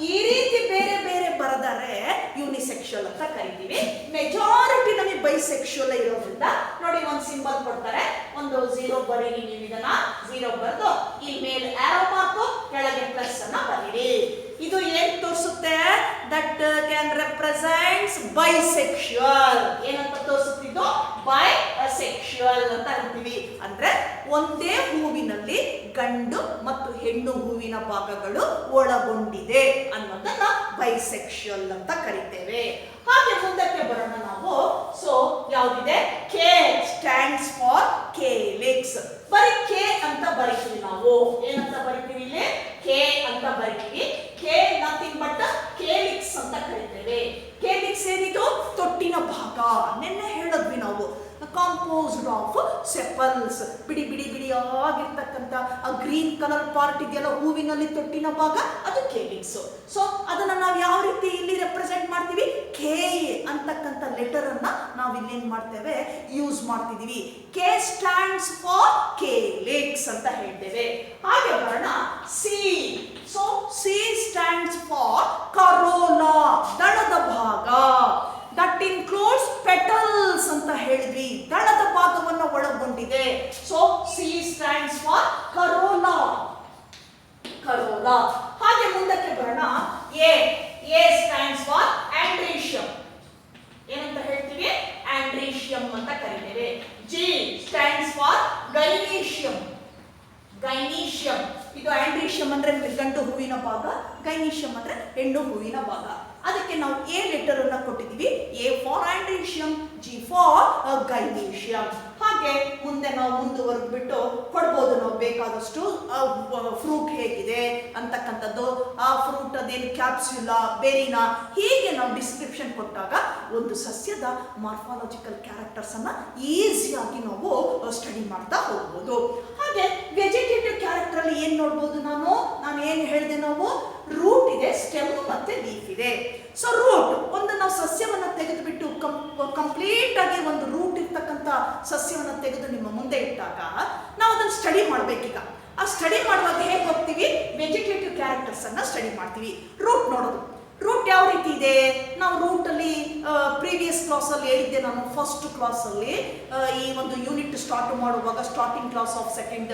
ಈ ರೀತಿ ಬೇರೆ ಬೇರೆ ಬರೆದರೆ ಯೂನಿಸೆಕ್ಷುವಲ್ ಅಂತ ಕರಿತೀವಿ. ಮೆಜಾರಿಟಿ ನಮಗೆ ಬೈಸೆಕ್ಷುವಲ್ ಇರೋದ್ರಿಂದ ನೋಡಿ ಒಂದು ಸಿಂಬಲ್ ಕೊಡ್ತಾರೆ, ಒಂದು 0 ಬರೀರಿ. ನೀವು ಇದನ್ನ 0 ಬರೆದು ಈ ಮೇಲೆ ಆರೋ ಮಾರ್ಕು, ಕೆಳಗೆ ಪ್ಲಸ್ ಅನ್ನ ಬರೀರಿ. ಇದು ಏನ್ ತೋರಿಸುತ್ತೆ, ದಟ್ ಕ್ಯಾನ್ ರೆಪ್ರೆಸೆಂಟ್ಸ್ ಬೈಸೆಕ್ಷುವಲ್. ಏನಂತ ತೋರಿಸುತ್ತಿದ್ದು, ಬೈಸೆಕ್ಷುವಲ್ ಅಂತ ಅಂತೀವಿ. ಅಂದ್ರೆ ಒಂದೇ ಹೂವಿನಲ್ಲಿ ಗಂಡು ಮತ್ತು ಹೆಣ್ಣು ಹೂವಿನ ಭಾಗಗಳು ಒಳಗೊಂಡಿದೆ ಅನ್ನೋದನ್ನ ಬೈಸೆಕ್ಷುವಲ್ ಅಂತ ಕರಿತೇವೆ. ಹಾಗೆ ಮುಂದಕ್ಕೆ ಬರೋಣ ನಾವು. ಸೊ ಯಾವ್ದಿದೆ, ಕೆ ಸ್ಟ್ಯಾಂಡ್ಸ್ ಫಾರ್ ಕೇಲಿಕ್ಸ್. ಬರೀ ಕೆ ಅಂತ ಬರೀತೀವಿ ನಾವು. ಏನಂತ ಬರೀತೀವಿ ಇಲ್ಲಿ, ಕೆ ಅಂತ ಬರೀತೀವಿ. ಕೆ ನಥಿಂಗ್ ಬಟ್ ಕೇಲಿಕ್ಸ್ ಅಂತ ಕರಿತೇವೆ. ಕೇಲಿಕ್ಸ್ ಏನಿದು, ತೊಟ್ಟಿನ ಭಾಗ. ನಿನ್ನೆ ಹೇಳಿದ್ವಿ ನಾವು, ಕಾಂಪೋಸ್ಡ್ ಆಫ್ ಸೆಪಲ್ಸ್. ಬಿಡಿ ಬಿಡಿ ಬಿಡಿಯಾಗಿರ್ತಕ್ಕಂಥ ಆ ಗ್ರೀನ್ ಕಲರ್ ಪಾರ್ಟ್ ಇದೆಯಲ್ಲ ಹೂವಿನಲ್ಲಿ, ತೊಟ್ಟಿನ ಭಾಗ, ಅದು ಕೇಲಿಕ್ಸ್. ಸೊ ಅದನ್ನ ನಾವು ಯಾವ ರೀತಿ ಇಲ್ಲಿ ರೆಪ್ರೆಸೆಂಟ್ ಮಾಡ್ತೀವಿ, ಕೆ ಅಂತಕ್ಕಂಥ ಲೆಟರ್ ಅನ್ನ ನಾವು ಇಲ್ಲಿ ಏನ್ ಮಾಡ್ತೇವೆ, ಯೂಸ್ ಮಾಡ್ತಿದೀವಿ. ಕೆ ಸ್ಟ್ಯಾಂಡ್ಸ್ ಫಾರ್ ಕೇಲಿಕ್ಸ್ ಅಂತ ಹೇಳ್ತೇವೆ. ಹಾಗೆ ಬರೋಣ C. So C stands for Corolla, ದಳದ ಭಾಗ. ದಟ್ ಇನ್ಕ್ಲೂಡ್ಸ್ ಪೆಟಲ್ಸ್ ಅಂತ ಹೇಳಿದ್ವಿ, ದಳದ ಭಾಗವನ್ನು ಒಳಗೊಂಡಿದೆ. So C stands for corolla, corolla. ಹಾಗೆ ಮುಂದಕ್ಕೆ ಬರೋಣ A. A stands for androecium. ಏನಂತ ಹೇಳ್ತೀವಿ, ಆಂಡ್ರೀಷಿಯಂ ಅಂತ ಕರೀತೇವೆ. G stands for gynoecium. Gynoecium, ಇದು ಆಂಡ್ರೀಷಿಯಂ ಅಂದ್ರೆ ಗಂಡು ಹೂವಿನ ಭಾಗ, ಗೈನೀಷಿಯಂ ಅಂದ್ರೆ ಹೆಣ್ಣು ಹೂವಿನ ಭಾಗ. ಅದಕ್ಕೆ ನಾವು ಎ ಲೆಟರ್ ಅನ್ನ ಕೊಟ್ಟಿದ್ದೀವಿ. A for androecium, G for gynoecium. ಹಾಗೆ ಮುಂದೆ ನಾವು ಮುಂದುವರೆದ್ಬಿಟ್ಟು ಕೊಡ್ಬೋದು ನಾವು ಬೇಕಾದಷ್ಟು ಫ್ರೂಟ್ ಹೇಗಿದೆ ಅಂತಕ್ಕಂಥದ್ದು, ಆ ಫ್ರೂಟ್ ಅದೇನು ಕ್ಯಾಪ್ಸ್ಯುಲಾ, ಬೆರಿನಾ, ಹೀಗೆ ನಾವು ಡಿಸ್ಕ್ರಿಪ್ಷನ್ ಕೊಟ್ಟಾಗ ಒಂದು ಸಸ್ಯದ ಮಾರ್ಫಾಲಜಿಕಲ್ ಕ್ಯಾರೆಕ್ಟರ್ಸ್ ಅನ್ನ ಈಸಿಯಾಗಿ ನಾವು ಸ್ಟಡಿ ಮಾಡ್ತಾ ಹೋಗ್ಬೋದು. ಹಾಗೆ ವೆಜಿಟೇಟಿವ್ ಕ್ಯಾರೆಕ್ಟರ್ ಅಲ್ಲಿ ಏನ್ ನೋಡ್ಬೋದು, ನಾನು ಏನ್ ಹೇಳಿದೆ, ನಾವು ರೂಟ್ ಇದೆ, ಸ್ಟೆಮ್ ಮತ್ತೆ ಲೀಫ್ ಇದೆ. ಸೊ ರೂಟ್, ಒಂದು ನಾವು ಸಸ್ಯವನ್ನ ತೆಗೆದುಬಿಟ್ಟು ಕಂಪ್ಲೀಟ್ ಆಗಿ ಒಂದು ರೂಟ್ ಇರ್ತಕ್ಕಂಥ ಸಸ್ಯವನ್ನ ತೆಗೆದು ನಿಮ್ಮ ಮುಂದೆ ಇಟ್ಟಾಗ ನಾವು ಅದನ್ನ ಸ್ಟಡಿ ಮಾಡ್ಬೇಕೀಗ. ಆ ಸ್ಟಡಿ ಮಾಡುವಾಗ ಹೇಗೆ ಹೋಗ್ತೀವಿ, ವೆಜಿಟೇಟಿವ್ ಕ್ಯಾರೆಕ್ಟರ್ಸ್ ಅನ್ನ ಸ್ಟಡಿ ಮಾಡ್ತೀವಿ. ರೂಟ್ ನೋಡೋದು, ರೂಟ್ ಯಾವ ರೀತಿ ಇದೆ, ನಾವು ರೂಟ್ ಅಲ್ಲಿ ಪ್ರೀವಿಯಸ್ ಕ್ಲಾಸ್ ಅಲ್ಲಿ ಹೇಳಿದ್ದೆ ನಾನು, ಫಸ್ಟ್ ಕ್ಲಾಸ್ ಅಲ್ಲಿ ಈ ಒಂದು ಯೂನಿಟ್ ಸ್ಟಾರ್ಟ್ ಮಾಡುವಾಗ, starting class of second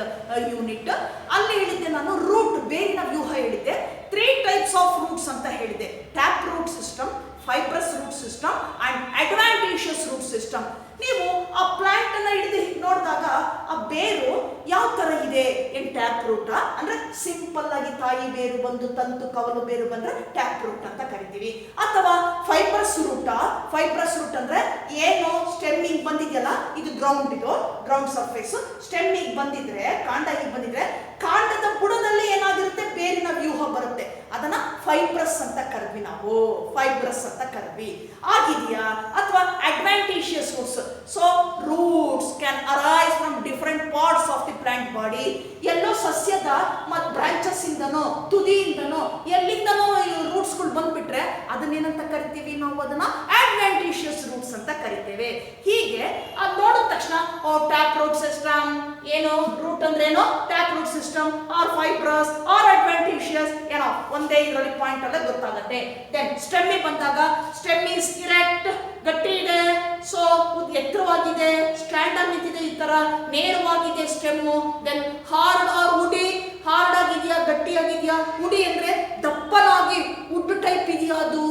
unit ಅಲ್ಲಿ ಹೇಳಿದ್ದೆ ನಾನು, ರೂಟ್ ಬೇರಿನ ವ್ಯೂಹ ಹೇಳಿದ್ದೆ. 3 ಟೈಪ್ಸ್ ಆಫ್ ರೂಟ್ಸ್ ಅಂತ ಹೇಳಿದೆ. Tap root system, fibrous root system and advantageous root system. ನೀವು ಆ ಪ್ಲಾಂಟ್ ಅನ್ನ ಹಿಡಿದು ನೋಡಿದಾಗ ಆ ಬೇರು ಯಾವ ತರ ಇದೆ, ಏನ್ ಟ್ಯಾಪ್ ರೂಟ್ ಅಂದ್ರೆ ಸಿಂಪಲ್ ಆಗಿ ತಾಯಿ ಬೇರು ಬಂದು ತಂತು ಕವಲು ಬೇರು ಬಂದ್ರೆ ಟ್ಯಾಪ್ ರೂಟ್ ಅಂತ ಕರಿತೀವಿ. ಅಥವಾ ಫೈಬ್ರಸ್ ರೂಟ್. ಫೈಬ್ರಸ್ ರೂಟ್ ಅಂದ್ರೆ ಏನು ಸ್ಟೆಮ್ಮಿಂಗ್ ಬಂದಿದೆಯಲ್ಲ, ಇದು ಗ್ರೌಂಡ್, ಇದು ಗ್ರೌಂಡ್ ಸರ್ಫೇಸ್. ಸ್ಟೆಮ್ಮಿಂಗ್ ಬಂದಿದ್ರೆ, ಕಾಂಡ ಹೀಗೆ ಬಂದಿದ್ರೆ, ಕಾಂಡದ ಬುಡದಲ್ಲಿ ಏನಾಗಿರುತ್ತೆ, ಬೇರಿನ ವ್ಯೂಹ ಬರುತ್ತೆ. ಅದನ್ನ ಫೈಬ್ರಸ್ ಅಂತ ಕರೆದ್ವಿ ನಾವು, ಫೈಬ್ರಸ್ ಅಂತ ಕರೆದ್ವಿ. ಆಗಿದೆಯಾ? ಅಥವಾ advantageous roots. So roots can arise from different parts of the plant body. ಎಲ್ಲೋ ಸಸ್ಯದ ಮತ್ತು ಬ್ರಾಂಚಸ್ ಇಂದನೋ, ತುದಿಯಿಂದನೋ, ಎಲ್ಲಿಂದನೋ ರೂಟ್ಸ್ಗಳು ಬಂದ್ಬಿಟ್ರೆ ಅದನ್ನೇನಂತ ಕರಿತೀವಿ ನಾವು, ಅದನ್ನ ಅಡ್ವಾಂಟೇಜಿಯಸ್ ರೂಟ್ಸ್ ಅಂತ ಕರಿತೇವೆ. ಹೀಗೆ ಅದು ನೋಡಿದ ತಕ್ಷಣ ಟ್ಯಾಪ್ ರೂಟ್ ಸಿಸ್ಟಮ್ ಏನು, ರೂಟ್ ಅಂದ್ರೆ ಏನು, tap root system or fibrous or advantageous, ಏನೋ ಒಂದೇ ಇದರಲ್ಲಿ ಪಾಯಿಂಟ್ ಅಲ್ಲೇ ಗೊತ್ತಾಗುತ್ತೆ. ದೆನ್ ಸ್ಟೆಮ್ಮಿ ಬಂದಾಗ, ಸ್ಟೆಮ್ ಈಸ್ ಇರೆಕ್ಟ್, ಗಟ್ಟಿ ಇದೆ. ಸೊ ಎತ್ತರವಾಗಿದೆ, ಸ್ಟ್ಯಾಂಡರ್ಡ್ ನಿಂತಿದೆ, ಈ ತರ ನೇರವಾಗಿದೆ stem. Then hard or woody, hard ಆಗಿದೆಯಾ, ಗಟ್ಟಿಯಾಗಿದೆಯಾ. ವುಡಿ ಅಂದ್ರೆ ದಪ್ಪನಾಗಿ ವುಡ್ ಟೈಪ್ ಇದೆಯಾ ಅದು,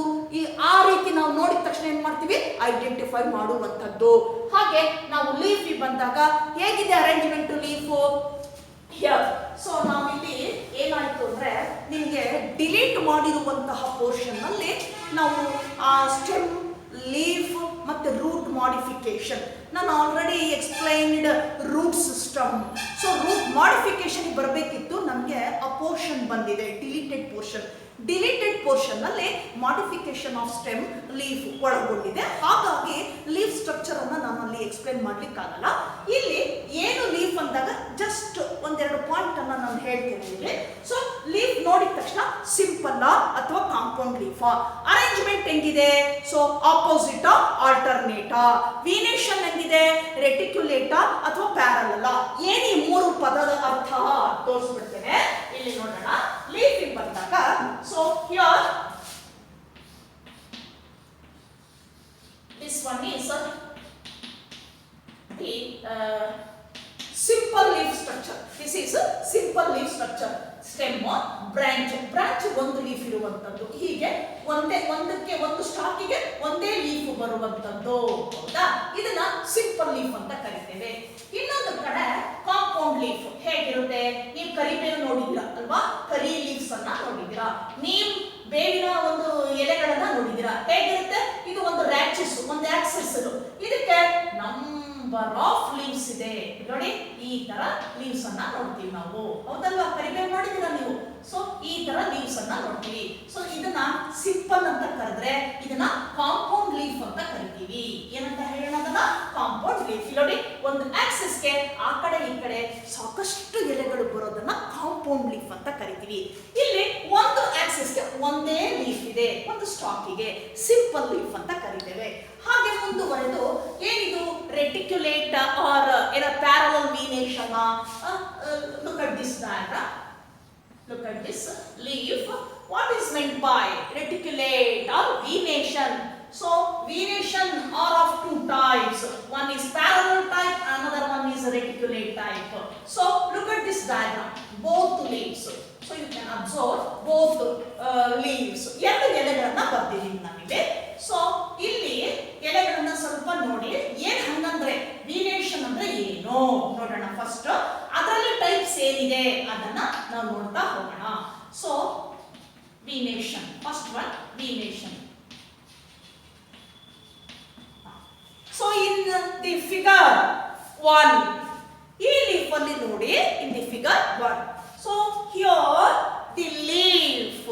ಆ ರೀತಿ ನಾವು ನೋಡಿದ ತಕ್ಷಣ ಏನ್ ಮಾಡ್ತೀವಿ, ಐಡೆಂಟಿಫೈ ಮಾಡುವಂಥದ್ದು. ಹಾಗೆ ನಾವು ಲೀಫ್ ಬಂದಾಗ ಹೇಗಿದೆ ಅರೇಂಜ್ಮೆಂಟ್ ಲೀಫು. ಸೊ ನಾವಿಲ್ಲಿ ಏನಾಯ್ತು ಅಂದ್ರೆ ನಿಮಗೆ ಡಿಲೀಟ್ ಮಾಡಿರುವಂತಹ ಪೋರ್ಷನ್ ನಲ್ಲಿ ನಾವು ಆ ಸ್ಟೆಮ್, ಲೀಫ್ ಮತ್ತೆ ರೂಟ್ ಮಾಡಿಫಿಕೇಶನ್, ನಾನು already explained root system. So root modification ಬರಬೇಕಿತ್ತು, ನಮಗೆ ಆ ಪೋರ್ಷನ್ ಬಂದಿದೆ ಡಿಲೀಟೆಡ್ ಪೋರ್ಷನ್. ಡಿಲೀಟೆಡ್ ಪೋರ್ಷನ್ ನಲ್ಲಿ ಮಾಡಿಫಿಕೇಶನ್ ಆಫ್ ಸ್ಟೆಮ್, ಲೀಫ್ ಒಳಗೊಂಡಿದೆ. ಹಾಗಾಗಿ ಲೀಫ್ ಸ್ಟ್ರಕ್ಚರ್ ಅನ್ನ ನಾನು ಅಲ್ಲಿ ಎಕ್ಸ್ಪ್ಲೈನ್ ಮಾಡ್ಲಿಕ್ಕಾಗಲ್ಲ. ಇಲ್ಲಿ ಏನು ಲೀಫ್ ಅಂದಾಗ ಜಸ್ಟ್ ಒಂದೆರಡು ಪಾಯಿಂಟ್ ಅನ್ನ ನಾನು ಹೇಳ್ತೀನಿ ಇಲ್ಲಿ. ಸೊ ಲೀಫ್ ನೋಡಿದ ತಕ್ಷಣ ಸಿಂಪಲ್ ಅಥವಾ ಕಾಂಪೌಂಡ್ ಲೀಫಾ, ಅರೇಂಜ್ಮೆಂಟ್ ಹೆಂಗಿದೆ, ಸೊ ಆಪೋಸಿಟ್ ಆಲ್ಟರ್ನೇಟಾ, ವೀನೇಷನ್ ಹೆಂಗಿದೆ, ರೆಟಿಕ್ಯುಲೇಟಾ ಅಥವಾ ಪ್ಯಾರಲಲ್. ಏನು ಈ ಮೂರು ಪದದ ಅರ್ಥ ತೋರಿಸ್ಬಿಡ್ತೇನೆ. ಇಲ್ಲಿ ನೋಡೋಣ. ಲೀಫ್ ಬಂದಾಗ so here this one is the simple leaf structure. This is a simple leaf structure. Stem, branch ಒಂದು ಲೀಫ್ ಇರುವಂತದ್ದು. ಹೀಗೆ ಒಂದಕ್ಕೆ ಒಂದು ಸ್ಟಾಕಿಗೆ ಒಂದೇ ಲೀಫ್ ಬರುವಂತದ್ದು. ಹೌದಾ, ಇದನ್ನ ಸಿಂಪಲ್ ಲೀಫ್ ಅಂತ ಕರಿತೇವೆ. ಇನ್ನೊಂದು ಕಡೆ ಕಾಂಪೌಂಡ್ ಲೀಫ್ ಹೇಗಿರುತ್ತೆ, ನೀವು ಕರಿಬೇವು ನೋಡಿದಿರಾ ಅಲ್ವಾ, ಕರಿ ಲೀವ್ಸ್ ಅನ್ನ ನೋಡಿದಿರಾ, ನೀವು ಬೇವಿನ ಒಂದು ಎಲೆಗಳನ್ನ ನೋಡಿದಿರಾ, ಹೇಗಿರುತ್ತೆ, ಇದು ಒಂದು ರ್ಯಾಚಸ್, ಒಂದು ಆಕ್ಸಿಸ್. ಇದಕ್ಕೆ ನಂಬರ್ ಆಫ್ ಲೀವ್ಸ್ ಇದೆ ನೋಡಿ, ಈ ತರ ಲೀವ್ಸ್ ಅನ್ನ ನೋಡ್ತೀವಿ ನಾವು. ಹೌದಲ್ವಾ, ಕರಿಬೇವು ನೋಡಿದಿರಾ ನೀವು. ಸೊ ಈ ತರ ಲೀವ್ಸ್ ಅನ್ನ ನೋಡ್ತೀವಿ. ಸೊ ಇದನ್ನ ಸಿಂಪಲ್ ಅಂತ ಕರೆದ್ರೆ ಇದನ್ನ ಕಾಂಪೌಂಡ್ ಲೀಫ್ ಅಂತ ಕರಿತೀವಿ. ಏನಂತ ಹೇಳೋಣ, ಅದನ್ನ ಕಾಂಪೌಂಡ್ ಲೀಫ್. ನೋಡಿ, ಒಂದು ಆಕ್ಸಿಸ್ ಗೆ ಆ ಕಡೆ ಈ ಕಡೆ ಸಾಕಷ್ಟು ಎಲೆಗಳು ಬರೋದನ್ನ ಕಾಂಪೌಂಡ್ ಲೀಫ್ ಅಂತ ಕರಿತೀವಿ. ಇಲ್ಲಿ ಒಂದು ಆಕ್ಸಿಸ್ ಗೆ ಒಂದೇ ಲೀಫ್ ಇದೆ, ಒಂದು ಸ್ಟಾಕಿಗೆ ಸಿಂಪಲ್ ಲೀಫ್ ಅಂತ ಕರಿತೇವೆ. ಹಾಗೆ ಮುಂದುವರೆದು ಏನಿದು reticulate or parallel venation. Look at this diagram. Look at this leaf. What is meant by reticulate or venation? So venation are of two types. One is parallel type, another one is reticulate type. So look at this diagram. Both leaves. So you can observe both leaves. ಎರಡು ಎಲೆಗಳನ್ನ ಬರ್ತಿದೀವಿ ನಾವಿಲ್ಲಿ. So ಇಲ್ಲಿ ಎಲೆಗಳನ್ನ ಸ್ವಲ್ಪ ನೋಡಿ. ಏನ್ ಹಂಗಂದ್ರೆ ವೀನೇಷನ್ ಅಂದ್ರೆ ಏನು ನೋಡೋಣ ಫಸ್ಟ್. ಅದರಲ್ಲಿ ಟೈಪ್ಸ್ ಏನಿದೆ ಅದನ್ನ ನಾವು ನೋಡ್ತಾ ಹೋಗೋಣ. So venation, first one venation. So in the figure 1, ಈ ಲೀಫ್ ಅಲ್ಲಿ ನೋಡಿ, in the figure 1. So here the leaf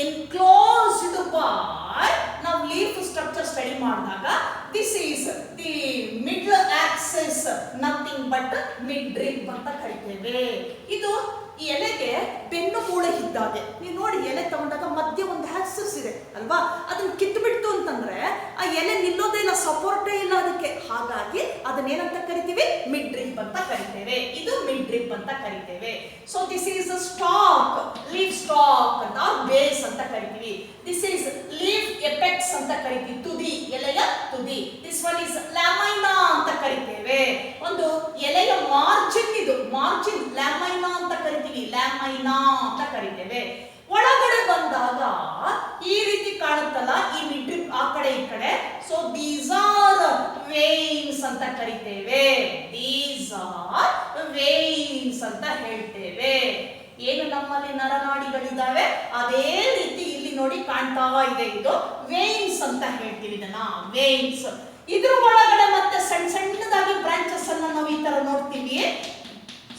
enclosed by, ನಾವು ಲೀಫ್ ಸ್ಟ್ರಕ್ಚರ್ ಸ್ಟಡಿ ಮಾಡಿದಾಗ this is the middle axis, nothing but mid rib ಅಂತ ಕರಿತೇವೆ. ಇದು ಈ ಎಲೆಗೆ ಬೆನ್ನು ಮೂಳೆ ಇದ್ದಾಗೆ. ನೀವು ನೋಡಿ, ಎಲೆ ತಗೊಂಡಾಗ ಮಧ್ಯೆ ಒಂದು ಆಕ್ಸಿಸ್ ಇದೆ ಅಲ್ವಾ, ಅದನ್ನ ಕಿತ್ತುಬಿಡ್ತು ಅಂತಂದ್ರೆ ಆ ಎಲೆ ನಿಲ್ಲೋದೇ ಇಲ್ಲ, ಸಪೋರ್ಟೇ ಇಲ್ಲ ಅದಕ್ಕೆ. ಹಾಗಾಗಿ ಅದನ್ನೇನಂತ ಕರಿತೀವಿ, ಮಿಡ್ ರಿಬ್ ಅಂತ ಕರಿತೇವೆ. ಇದು ಮಿಡ್ ರಿಬ್ ಅಂತ ಕರಿತೇವೆ. So this is stock, leaf stock ಅಂತ, ಬೇಸ್ ಅಂತ ಕರಿತೀವಿ. ದಿಸ್ ಈಸ್ ಲೀಫ್ ಎಪೆಕ್ಸ್ ಅಂತ ಕರಿತೀವಿ, ತುದಿ, ಎಲೆಯ ತುದಿ. ದಿಸ್ ಒನ್ ಈಸ್ ಲ್ಯಾಮೈನಾ ಅಂತ ಕರಿತೇವೆ. ಒಂದು ಎಲೆಯ ಮಾರ್ಜಿನ್, ಇದು ಮಾರ್ಜಿನ್ ಲ್ಯಾಮೈನಾ ಅಂತ ಕರಿತೀವಿ, ಲ್ಯಾಮೈನಾ ಅಂತ ಕರಿತೇವೆ. ಒಳಗಡೆ ಬಂದಾಗ ಈ ರೀತಿ ಕಾಣುತ್ತಲ್ಲ, ಈ ಮಿಡ್ ಆ ಕಡೆ ಈ ಕಡೆ. ಸೊ ದೀಸ್ ಆರ್ ವೇನ್ಸ್ ಅಂತ ಕರಿತೇವೆ. ದೀಸ್ ಆರ್ ವೇನ್ಸ್ ಅಂತ ಹೇಳ್ತೇವೆ. ಏನು ನಮ್ಮಲ್ಲಿ ನರನಾಡಿಗಳಿದ್ದಾವೆ ಅದೇ ರೀತಿ ಇಲ್ಲಿ ನೋಡಿ ಕಾಣ್ತಾ ಇದೆ, ಇದು ವೇನ್ಸ್ ಅಂತ ಹೇಳ್ತೀವಿ ಇದನ್ನ, ವೇನ್ಸ್. ಇದ್ರ ಒಳಗಡೆ ಮತ್ತೆ ಸಣ್ಣ ಸಣ್ಣದಾಗಿ ಬ್ರಾಂಚಸ್ ಅನ್ನ ನಾವು ಈ ತರ ನೋಡ್ತೀವಿ.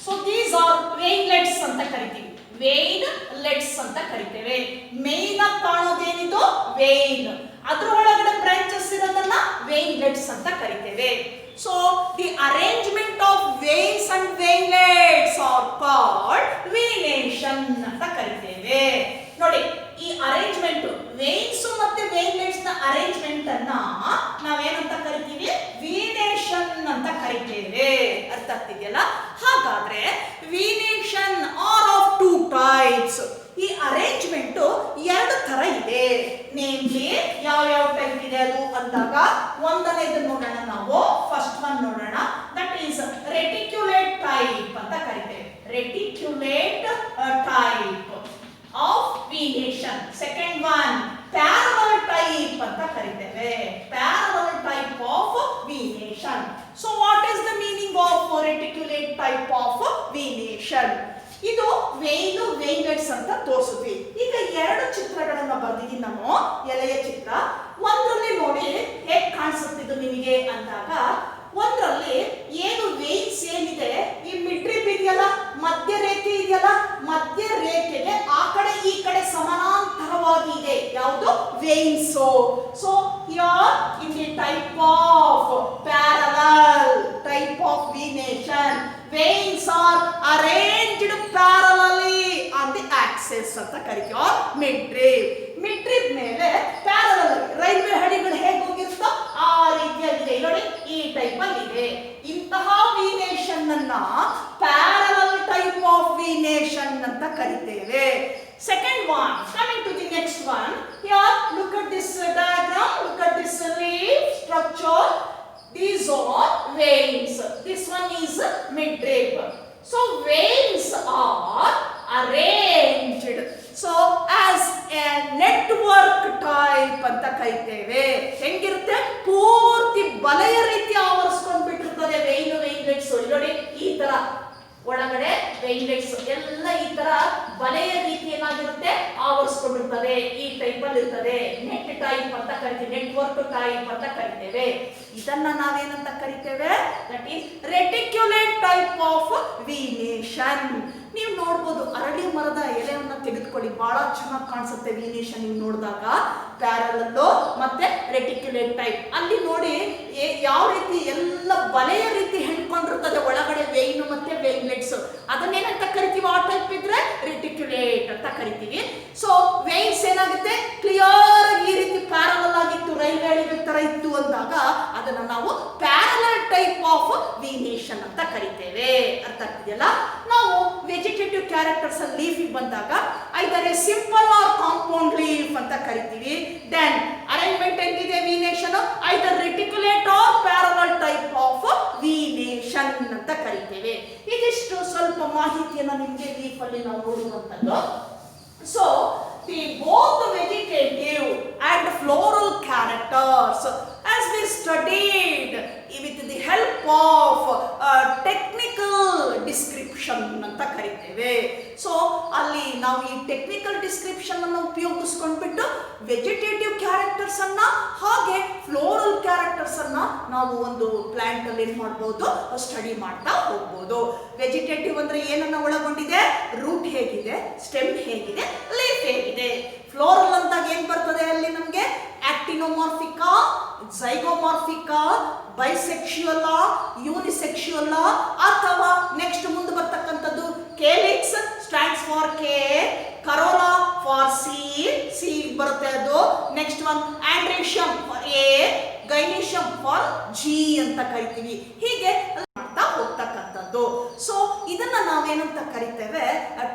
ಸೊ ದೀಸ್ ಆರ್ ವೇನ್ಲೆಟ್ಸ್ ಅಂತ ಕರಿತೀವಿ, ವೇನ್ಲೆಟ್ಸ್ ಅಂತ ಕರಿತೇವೆ. ಮೇನ್ ಆಗಿ ಕಾಣೋದೇನಿದು ವೇನ್, ಅದ್ರ ಒಳಗಡೆ ಬ್ರಾಂಚಸ್ ಇರೋದನ್ನ ವೇನ್ಲೆಟ್ಸ್ ಅಂತ ಕರಿತೇವೆ. So the arrangement of veins and veinlets are called venation ಅಂತ ಕರಿತೇವೆ. ನೋಡಿ, ಈ ಅರೇಂಜ್ಮೆಂಟ್ ವೇನ್ಸ್ ಮತ್ತೆ ವೇನ್ಲೆಟ್ಸ್ ನ ಅರೇಂಜ್ಮೆಂಟ್ ಅನ್ನ ನಾವೇನಂತ ಕರಿತೀವಿ, ವೀನೇಷನ್ ಅಂತ ಕರಿತೇವೆ. ಅರ್ಥ ಆಗ್ತಿದೆಯಲ್ಲ? ಹಾಗಾದ್ರೆ ವೀನೇಷನ್ ಆರ್ ಆಫ್ ಟೂ ಟೈಪ್ಸ್. ಈ ಅರೇಂಜ್ಮೆಂಟ್ ಎರಡು ತರ ಇದೆ. ನೇಮ್ಲಿ ಯಾವ ಟೈಪ್ ಇದೆ ಅದು ಅಂದಾಗ ಒಂದನೇದು ನೋಡೋಣ ನಾವು. ಫಸ್ಟ್ ಒನ್ ನೋಡೋಣ, ದಟ್ ಈಸ್ ರೆಟಿಕ್ಯುಲೇಟ್ ಟೈಪ್ ಅಂತ ಕರಿತೇವೆ. Reticulate type of venation. Second one, parallel type ಅಂತ ಕರಿತೇವೆ. Parallel type of venation. So what is the meaning of reticulate type of venation? ಇದು ವೇಯ್ನು ವೇಯ್ಲೆಟ್ಸ್ ಅಂತ ತೋರಿಸಿದ್ವಿ. ಈಗ ಎರಡು ಚಿತ್ರಗಳನ್ನ ಬರ್ದಿದ್ದೀನಿ ನಾನು, ಎಲೆಯ ಚಿತ್ರ. ಒಂದರಲ್ಲಿ ನೋಡಿ ಹೇಗೆ ಕಾಣಿಸುತ್ತಿದ್ದು ನಿಮಗೆ ಅಂದಾಗ, ಒಂದರಲ್ಲಿ ಏನು ವೇಯ್ನ್ಸ್ ಏನಿದೆ, ಈ ಮಿಡ್ರಿಪ್ ಇದೆಯಲ್ಲ, ಮಧ್ಯ ರೇಖೆ ಇದೆಯಲ್ಲ, ಮಧ್ಯ ರೇಖೆಗೆ ಆ ಕಡೆ ಈ ಕಡೆ ಸಮಾನಾಂತರವಾಗಿ ಇದೆ. ಯಾವುದು? Veins. So here in the type of parallel type of venation, veins are arranged parallelly on the axis ಅಂತ ಕರಿತೀವಿ. or midrib. midrib ಮೇಲೆ ಪ್ಯಾರಲಲ್ ರೈಲ್ವೆ ಹಳಿಗಳು ಹೇಗೆ ಹೋಗಿರುತ್ತೋ ಆ ರೀತಿಯಾಗಿದೆ. ನೋಡಿ ಈ ಟೈಪ್ ಅಲ್ಲಿ ಇದೆ. ಇಂತಹ ವೀನೇಷನ್ ಅನ್ನ ಪ್ಯಾರಲಲ್ ಟೈಪ್ ಆಫ್ ವೀನೇಷನ್ ಅಂತ ಕರಿತೇವೆ. Second one, coming to the next one. Here look at this diagram, look at this leaf structure. These are veins. This one is midrib. So veins are arranged. So as a network type ಅಂತ ಕರಿತೇವೆ. ಹೆಂಗಿರುತ್ತೆ? ಪೂರ್ತಿ ಬಲೆಯ ರೀತಿ ಆವರಿಸ್ಕೊಂಡು ಬಿಟ್ಟಿರ್ತದೆ ವೇಯ್ನು ವೇಯ್ನ್ಲೆಟ್ಸ್. ನೋಡಿ ಈ ತರ ಒಳಗಡೆ ವೇಯ್ನ್ಲೆಟ್ಸ್ ಎಲ್ಲ ಈ ತರ ಬಲೆಯ ರೀತಿ ಏನಾಗಿರುತ್ತೆ, ಆವರಿಸ್ಕೊಂಡಿರ್ತದೆ. ಈ ಟೈಪ್ ಅಲ್ಲಿ ಇರ್ತದೆ. ನೆಟ್ ಟೈಪ್ ಅಂತ ಕರಿತೀವಿ, ನೆಟ್ವರ್ಕ್ ಟೈಪ್ ಅಂತ ಕರಿತೇವೆ. ಇದನ್ನ ನಾವೇನಂತ ಕರಿತೇವೆ? That is reticulate type of venation. ನೀವು ನೋಡ್ಬೋದು, ಅರಳಿ ಮರದ ಎಲೆಯನ್ನ ತೆಗೆದುಕೊಳ್ಳಿ, ಬಹಳ ಚೆನ್ನಾಗಿ ಕಾಣಿಸುತ್ತೆ ವೀನೇಷನ್ ನೀವು ನೋಡಿದಾಗ. ಪ್ಯಾರಲಲ್ಲು ಮತ್ತೆ ರೆಟಿಕ್ಯುಲೇಟ್ ಟೈಪ್ ಅಲ್ಲಿ ನೋಡಿ ಯಾವ ರೀತಿ ಎಲ್ಲ ಬಲೆಯ ರೀತಿ ಹೆಣ್ಕೊಂಡಿರ್ತದೆ ಒಳಗಡೆ ವೇಯ್ನು ಮತ್ತೆ ವೇಯ್ನ್ಲೆಟ್ಸ್. ಅದನ್ನೇನಂತ ಕರಿತೀವಿ? ಆ ಟೈಪ್ ಇದ್ರೆ ರೆಟಿಕ್ಯುಲೇಟ್ ಅಂತ ಕರಿತೀವಿ. ಸೊ ವೇಯ್ನ್ಸ್ ಏನಾಗುತ್ತೆ, ಕ್ಲಿಯರ್ ಆಗಿ ಈ ರೀತಿ ಪ್ಯಾರಲಲ್ ಆಗಿತ್ತು, ರೈಲ್ವೆ ಹಳಿಗಳ ತರ ಇತ್ತು ಅಂದಾಗ ಅದನ್ನ ನಾವು ಪ್ಯಾರಲಲ್ ಟೈಪ್ ಆಫ್ ವೀನೇಷನ್ ಅಂತ ಕರಿತೇವೆ. ಅರ್ಥ ಆಗ್ತಿದೆಯಲ್ಲ? ನಾವು ವೆಜಿಟೇಟಿವ್ ಕ್ಯಾರೆಕ್ಟರ್ಸ್ ಅಲ್ಲಿ ಲೀಫ್ ಬಂದಾಗ either simple or compound leaf ಅಂತ ಕರಿತೀವಿ. ದೆನ್ ಅರೇಂಜ್ಮೆಂಟ್ ಹೆಂಗಿದೆ venation? Either reticulate or parallel type of venation ಅಂತ ಕರಿತೇವೆ. ಇದಿಷ್ಟು ಸ್ವಲ್ಪ ಮಾಹಿತಿಯನ್ನು ನಿಮಗೆ ಲೀಫ್ ಅಲ್ಲಿ ನಾವು ನೋಡುವಂತದ್ದು. So the both vegetative and floral characters, as we studied with the help of technical description ಅಂತ ಕರಿತೇವೆ. ಸೊ ಅಲ್ಲಿ ನಾವು ಈ ಟೆಕ್ನಿಕಲ್ ಡಿಸ್ಕ್ರಿಪ್ಷನ್ ಅನ್ನು ಉಪಯೋಗಿಸ್ಕೊಂಡ್ಬಿಟ್ಟು ವೆಜಿಟೇಟಿವ್ ಕ್ಯಾರೆಕ್ಟರ್ಸ್ ಅನ್ನ ಹಾಗೆ ಫ್ಲೋರಲ್ ಕ್ಯಾರೆಕ್ಟರ್ಸ್ ಅನ್ನ ನಾವು ಒಂದು ಪ್ಲಾಂಟ್ ಅಲ್ಲಿ ಏನ್ ಮಾಡಬಹುದು, ಸ್ಟಡಿ ಮಾಡ್ತಾ ಹೋಗ್ಬೋದು. ವೆಜಿಟೇಟಿವ್ ಅಂದ್ರೆ ಏನನ್ನ ಒಳಗೊಂಡಿದೆ? ರೂಟ್ ಹೇಗಿದೆ, ಸ್ಟೆಮ್ ಹೇಗಿದೆ, ಲೀಫ್ ಹೇಗಿದೆ. ಫ್ಲೋರಲ್ ಅಂತಾಗ ಏನ್ ಬರ್ತದೆ ಅಲ್ಲಿ ನಮ್ಗೆ? ಆಕ್ಟಿನೋಮಾರ್ಫಿಕಾ, ಝೈಗೋಮಾರ್ಫಿಕಾ, ಬೈಸೆಕ್ಷುಯಲ್, ಯೂನಿಸೆಕ್ಷುಯಲ್, ಅಥವಾ ನೆಕ್ಸ್ಟ್ ಮುಂದೆ ಬರ್ತಕ್ಕಂಥದ್ದು calyx stands for K, corolla for C ಬರುತ್ತೆ ಅದು. Next one androecium for A, gynoecium for G ಅಂತ ಕರಿತೀವಿ. ಹೀಗೆ ಮಾಡ್ತಾ ಹೋಗ್ತಕ್ಕಂಥದ್ದು. ಸೊ ಇದನ್ನ ನಾವೇನಂತ ಕರಿತೇವೆ?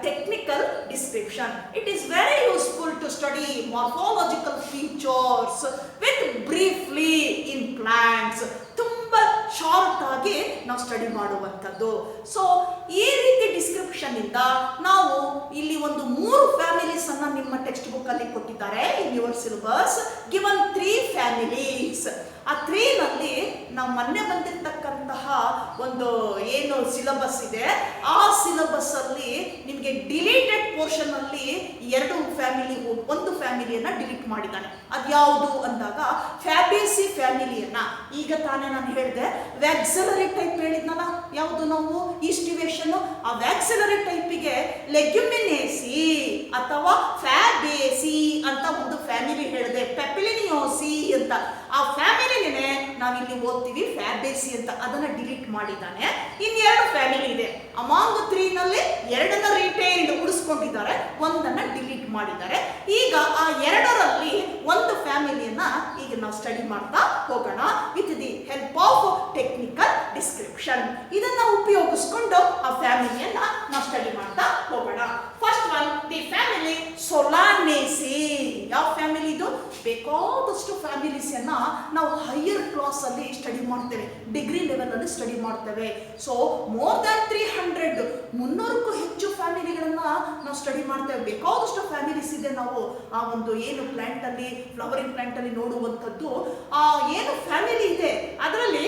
Technical description. It is very useful to study morphological features with briefly in plants. ತುಂಬಾ ಶಾರ್ಟ್ ಆಗಿ ನಾವು ಸ್ಟಡಿ ಮಾಡುವಂಥದ್ದು. ಸೊ ಈ ರೀತಿ ಡಿಸ್ಕ್ರಿಪ್ಷನ್ ಇಂದ ನಾವು ಇಲ್ಲಿ ಒಂದು 3 ಫ್ಯಾಮಿಲೀಸ್ ಅನ್ನ ನಿಮ್ಮ ಟೆಕ್ಸ್ಟ್ ಬುಕ್ ಅಲ್ಲಿ ಕೊಟ್ಟಿದ್ದಾರೆ in your syllabus. Given 3 families. ಆ 3 ನಲ್ಲಿ ನಾವು ಮೊನ್ನೆ ಬಂದಿರತಕ್ಕಂತಹ ಒಂದು ಏನು ಸಿಲೆಬಸ್ ಇದೆ ಆ ಸಿಲೆಬಸ್ ಅಲ್ಲಿ ನಿಮಗೆ ಡಿಲೀಟೆಡ್ ಪೋರ್ಷನ್ ಅಲ್ಲಿ 2 ಫ್ಯಾಮಿಲಿ, ಒಂದು ಫ್ಯಾಮಿಲಿಯನ್ನ ಡಿಲೀಟ್ ಮಾಡಿದ್ದಾನೆ. ಅದ್ಯಾವುದು ಅಂದಾಗ ಫ್ಯಾಬೇಸಿ ಫ್ಯಾಮಿಲಿಯನ್ನ, ಈಗ ತಾನೇ ನಾನು ಹೇಳಿದೆ ವ್ಯಾಕ್ಸಿಲರಿ ಟೈಪ್ ಹೇಳಿದ್ನಲ್ಲ, ಯಾವುದು ನಾವು ಈಸ್ಟಿವೇಷನ್, ಆ ವ್ಯಾಕ್ಸಿಲರಿ ಟೈಪಿಗೆ ಲೆಗ್ಯುಮಿನೇಸಿ ಅಥವಾ ಫ್ಯಾಬೇಸಿ ಅಂತ ಒಂದು ಫ್ಯಾಮಿಲಿ ಹೇಳಿದೆ, ಪೆಪಿಲಿನಿಯೋಸಿ ಅಂತ. ಆ ಫ್ಯಾಮಿಲಿನೇ ನಾವಿಲ್ಲಿ ಓದ್ತೀವಿ ಫ್ಯಾಬೇಸಿ ಅಂತ. ಅದನ್ನ ಡಿಲೀಟ್ ಮಾಡಿದ್ದಾನೆ. ಇನ್ನೆರಡು ಫ್ಯಾಮಿಲಿ ಇದೆ. ಅಮಾಂಗ್ 3 ನಲ್ಲಿ 2 ರಿಟೈನ್ಡ್ ಉಳಿಸ್ಕೊಂಡಿದ್ದಾರೆ, 1 ಡಿಲೀಟ್ ಮಾಡಿದ್ದಾರೆ. ಈಗ ಆ 2ರಲ್ಲಿ ಒಂದು ಫ್ಯಾಮಿಲಿಯನ್ನ ಈಗ ನಾವು ಸ್ಟಡಿ ಮಾಡ್ತಾ ಹೋಗೋಣ with the help of technical description. ಇದನ್ನ ಉಪಯೋಗಿಸ್ಕೊಂಡು ಆ ಫ್ಯಾಮಿಲಿಯನ್ನ ನಾವು ಸ್ಟಡಿ ಮಾಡ್ತಾ ಹೋಗೋಣ. First one, the family Solanaceae. ಯಾವ ಫ್ಯಾಮಿಲಿ ಇದು? ಬೇಕಾದಷ್ಟು ಫ್ಯಾಮಿಲೀಸನ್ನ ನಾವು ಹೈಯರ್ ಕ್ಲಾಸಲ್ಲಿ ಸ್ಟಡಿ ಮಾಡ್ತೇವೆ, ಡಿಗ್ರಿ ಲೆವೆಲಲ್ಲಿ ಸ್ಟಡಿ ಮಾಡ್ತೇವೆ. ಸೊ ಮೋರ್ ದ್ಯಾನ್ 300ಕ್ಕೂ ಹೆಚ್ಚು ಫ್ಯಾಮಿಲಿಗಳನ್ನ ನಾವು ಸ್ಟಡಿ ಮಾಡ್ತೇವೆ. ಬೇಕಾದಷ್ಟು ಫ್ಯಾಮಿಲೀಸ್ ಇದೆ. ನಾವು ಆ ಒಂದು ಏನು ಪ್ಲಾಂಟಲ್ಲಿ, ಫ್ಲವರಿಂಗ್ ಪ್ಲಾಂಟಲ್ಲಿ ನೋಡುವಂಥದ್ದು ಆ ಏನು ಫ್ಯಾಮಿಲಿ ಇದೆ ಅದರಲ್ಲಿ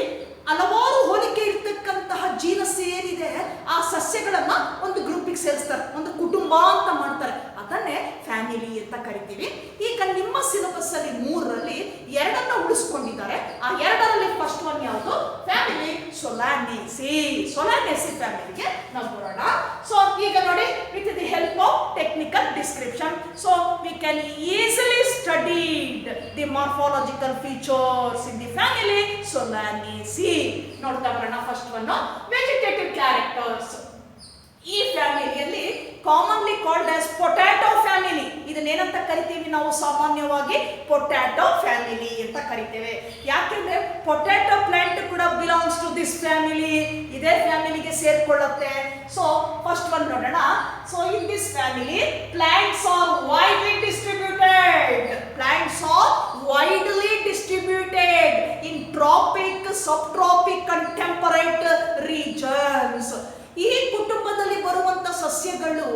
ಹಲವಾರು ಹೋಲಿಕೆ ಇರ್ತಕ್ಕಂತಹ ಜೀನಸ್ ಏನಿದೆ ಆ ಸಸ್ಯಗಳನ್ನ ಒಂದು ಗ್ರೂಪಿಗೆ ಸೇರಿಸ್ತಾರೆ, ಒಂದು ಕುಟುಂಬ ಅಂತ ಮಾಡ್ತಾರೆ. ಅದನ್ನೇ ಫ್ಯಾಮಿಲಿ ಅಂತ ಕರಿತೀವಿ. ಈಗ ನಿಮ್ಮ ಸಿಲೆಬಸ್ ಅಲ್ಲಿ 3ರಲ್ಲಿ 2 ಉಳಿಸ್ಕೊಂಡಿದ್ದಾರೆ. ಆ 2ರಲ್ಲಿ ಫಸ್ಟ್ ಒನ್ ಯಾವುದು? ಫ್ಯಾಮಿಲಿ ಸೊಲಾನೇಸಿ ಫ್ಯಾಮಿಲಿಗೆ ನಾವು ಬರೋಣ. ಸೊ ಈಗ ನೋಡಿ, with the help of technical description, so we can easily studied the morphological features in the family Solanaceae. ನೋಡ್ತಾ ಬರೋಣ. First one vegetative characters. ಈ ಫ್ಯಾಮಿಲಿಯಲ್ಲಿ commonly called as potato family. ಇದನ್ನೇನಂತ ಕರಿತೀವಿ ನಾವು? ಸಾಮಾನ್ಯವಾಗಿ ಪೊಟ್ಯಾಟೊ ಫ್ಯಾಮಿಲಿ ಅಂತ ಕರಿತೇವೆ. ಯಾಕೆಂದ್ರೆ ಪೊಟ್ಯಾಟೊ ಪ್ಲಾಂಟ್ ಕೂಡ ಬಿಲಾಂಗ್ಸ್ ಟು ದಿಸ್ ಫ್ಯಾಮಿಲಿ, ಇದೇ ಫ್ಯಾಮಿಲಿಗೆ ಸೇರ್ಕೊಳ್ಳುತ್ತೆ. ಸೊ ಫಸ್ಟ್ ಒನ್ ನೋಡೋಣ. So in this family plants are widely distributed in tropic, subtropic and temperate regions. ಈ ಕುಟುಂಬದಲ್ಲಿ ಬರುವಂತ ಸಸ್ಯಗಳು